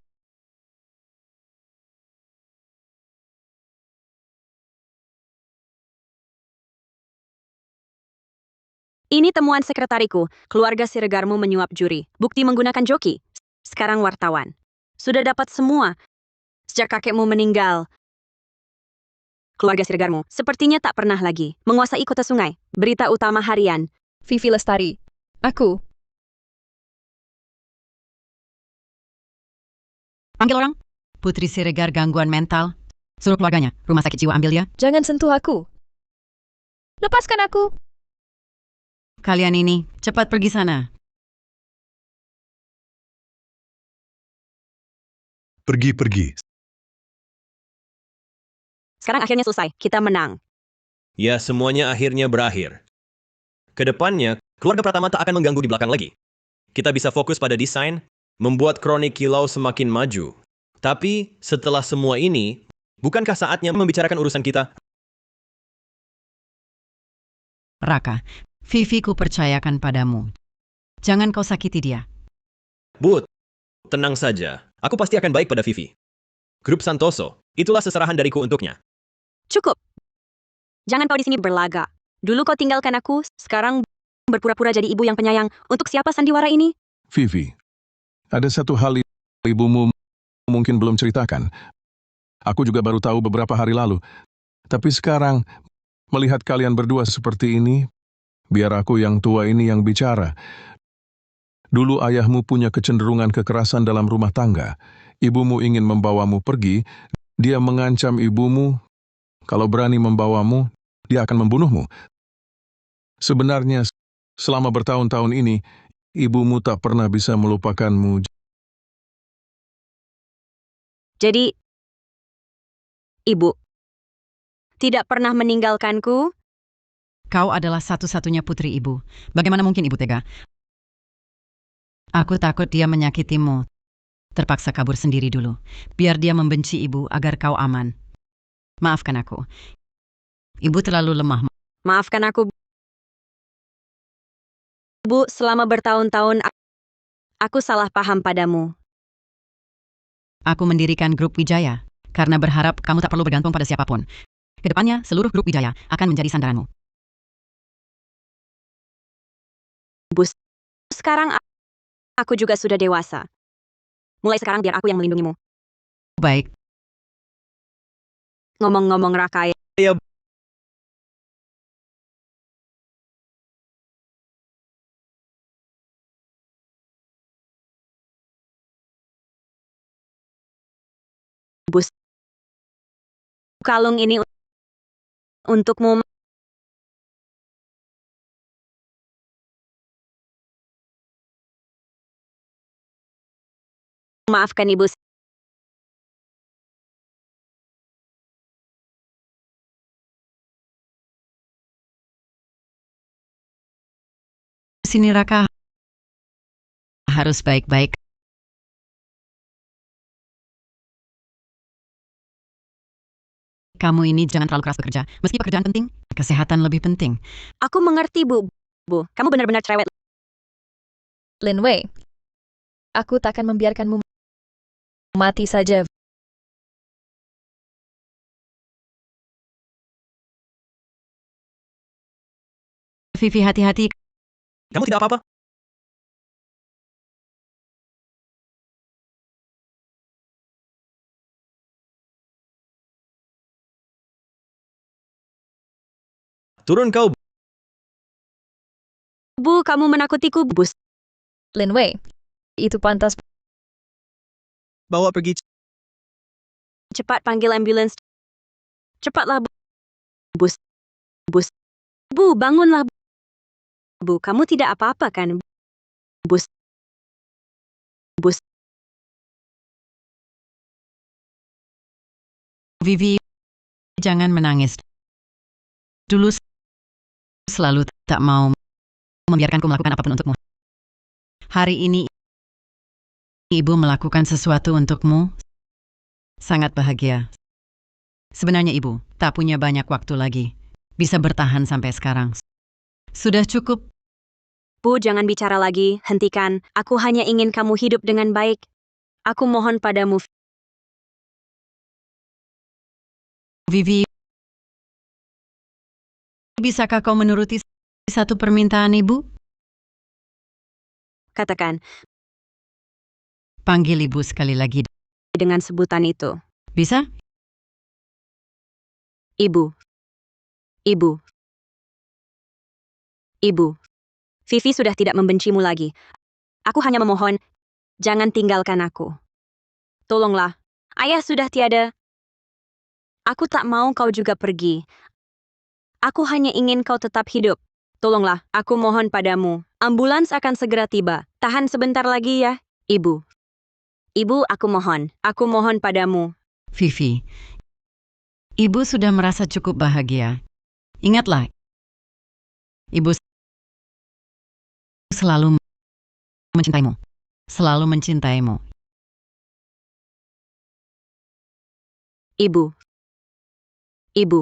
Ini temuan sekretariku. Keluarga Siregarmu menyuap juri. Bukti menggunakan joki. Sekarang wartawan. Sudah dapat semua. Sejak kakekmu meninggal. Keluarga Siregarmu sepertinya tak pernah lagi menguasai kota sungai. Berita utama harian. Vivi Lestari. Aku. Panggil orang. Putri Siregar gangguan mental. Suruh keluarganya, rumah sakit jiwa ambil ya. Jangan sentuh aku. Lepaskan aku. Kalian ini, cepat pergi sana. Pergi-pergi. Sekarang akhirnya selesai. Kita menang. Ya, semuanya akhirnya berakhir. Kedepannya, keluarga Pratama tak akan mengganggu di belakang lagi. Kita bisa fokus pada desain, membuat kronik kilau semakin maju. Tapi, setelah semua ini, bukankah saatnya membicarakan urusan kita? Raka, Vivi ku percayakan padamu. Jangan kau sakiti dia. Bud, tenang saja. Aku pasti akan baik pada Vivi. Grup Santoso, itulah seserahan dariku untuknya. Cukup. Jangan kau di sini berlagak. Dulu kau tinggalkan aku, sekarang berpura-pura jadi ibu yang penyayang. Untuk siapa sandiwara ini? Vivi, ada satu hal ibumu mungkin belum ceritakan. Aku juga baru tahu beberapa hari lalu. Tapi sekarang, melihat kalian berdua seperti ini, biar aku yang tua ini yang bicara. Dulu ayahmu punya kecenderungan kekerasan dalam rumah tangga. Ibumu ingin membawamu pergi, dia mengancam ibumu, kalau berani membawamu, dia akan membunuhmu. Sebenarnya, selama bertahun-tahun ini, ibumu tak pernah bisa melupakanmu. Jadi, ibu tidak pernah meninggalkanku? Kau adalah satu-satunya putri ibu. Bagaimana mungkin ibu tega? Aku takut dia menyakitimu. Terpaksa kabur sendiri dulu. Biar dia membenci ibu agar kau aman. Maafkan aku. Ibu terlalu lemah. Maafkan aku, Bu. Selama bertahun-tahun, aku salah paham padamu. Aku mendirikan grup Wijaya. Karena berharap kamu tak perlu bergantung pada siapapun. Kedepannya, seluruh grup Wijaya akan menjadi sandaranmu. Bu, sekarang aku juga sudah dewasa. Mulai sekarang biar aku yang melindungimu. Baik. Ngomong-ngomong Raka Ya, Bus. Kalung ini untukmu. Maafkan ibu. Sini Raka. Harus baik-baik. Kamu ini jangan terlalu keras bekerja. Meski pekerjaan penting, kesehatan lebih penting. Aku mengerti, Bu. Bu, kamu benar-benar cerewet. Lin Wei. Aku takkan membiarkanmu mati saja. Vivi, hati-hati. kamu tidak apa-apa? Turun kau. Bu, kamu menakutiku, Bus. Lin Wei. Itu pantas. bawa pergi. Cepat panggil ambulans. Cepatlah, Bu. Bus. Bus. Bu, bangunlah. Bu, kamu tidak apa-apa kan? Bus. Bus. Vivi, jangan menangis. Dulu selalu tak mau membiarkanku melakukan apapun untukmu. Hari ini ibu melakukan sesuatu untukmu. Sangat bahagia. Sebenarnya ibu tak punya banyak waktu lagi. Bisa bertahan sampai sekarang. Sudah cukup. Bu, jangan bicara lagi. Hentikan. Aku hanya ingin kamu hidup dengan baik. Aku mohon padamu. Vivi, bisakah kau menuruti satu permintaan ibu? Katakan. Panggil ibu sekali lagi. Dengan sebutan itu. Bisa? Ibu. Ibu. Ibu. Vivi sudah tidak membencimu lagi. Aku hanya memohon, jangan tinggalkan aku. Tolonglah. Ayah sudah tiada. Aku tak mau kau juga pergi. Aku hanya ingin kau tetap hidup. Tolonglah, aku mohon padamu. Ambulans akan segera tiba. Tahan sebentar lagi ya, Ibu. Ibu, aku mohon padamu. Vivi, ibu sudah merasa cukup bahagia. Ingatlah, ibu selalu mencintaimu. Selalu mencintaimu. Ibu. Ibu.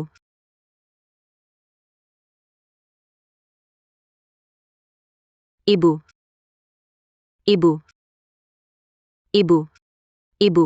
Ibu. Ibu. Ibu. Ibu.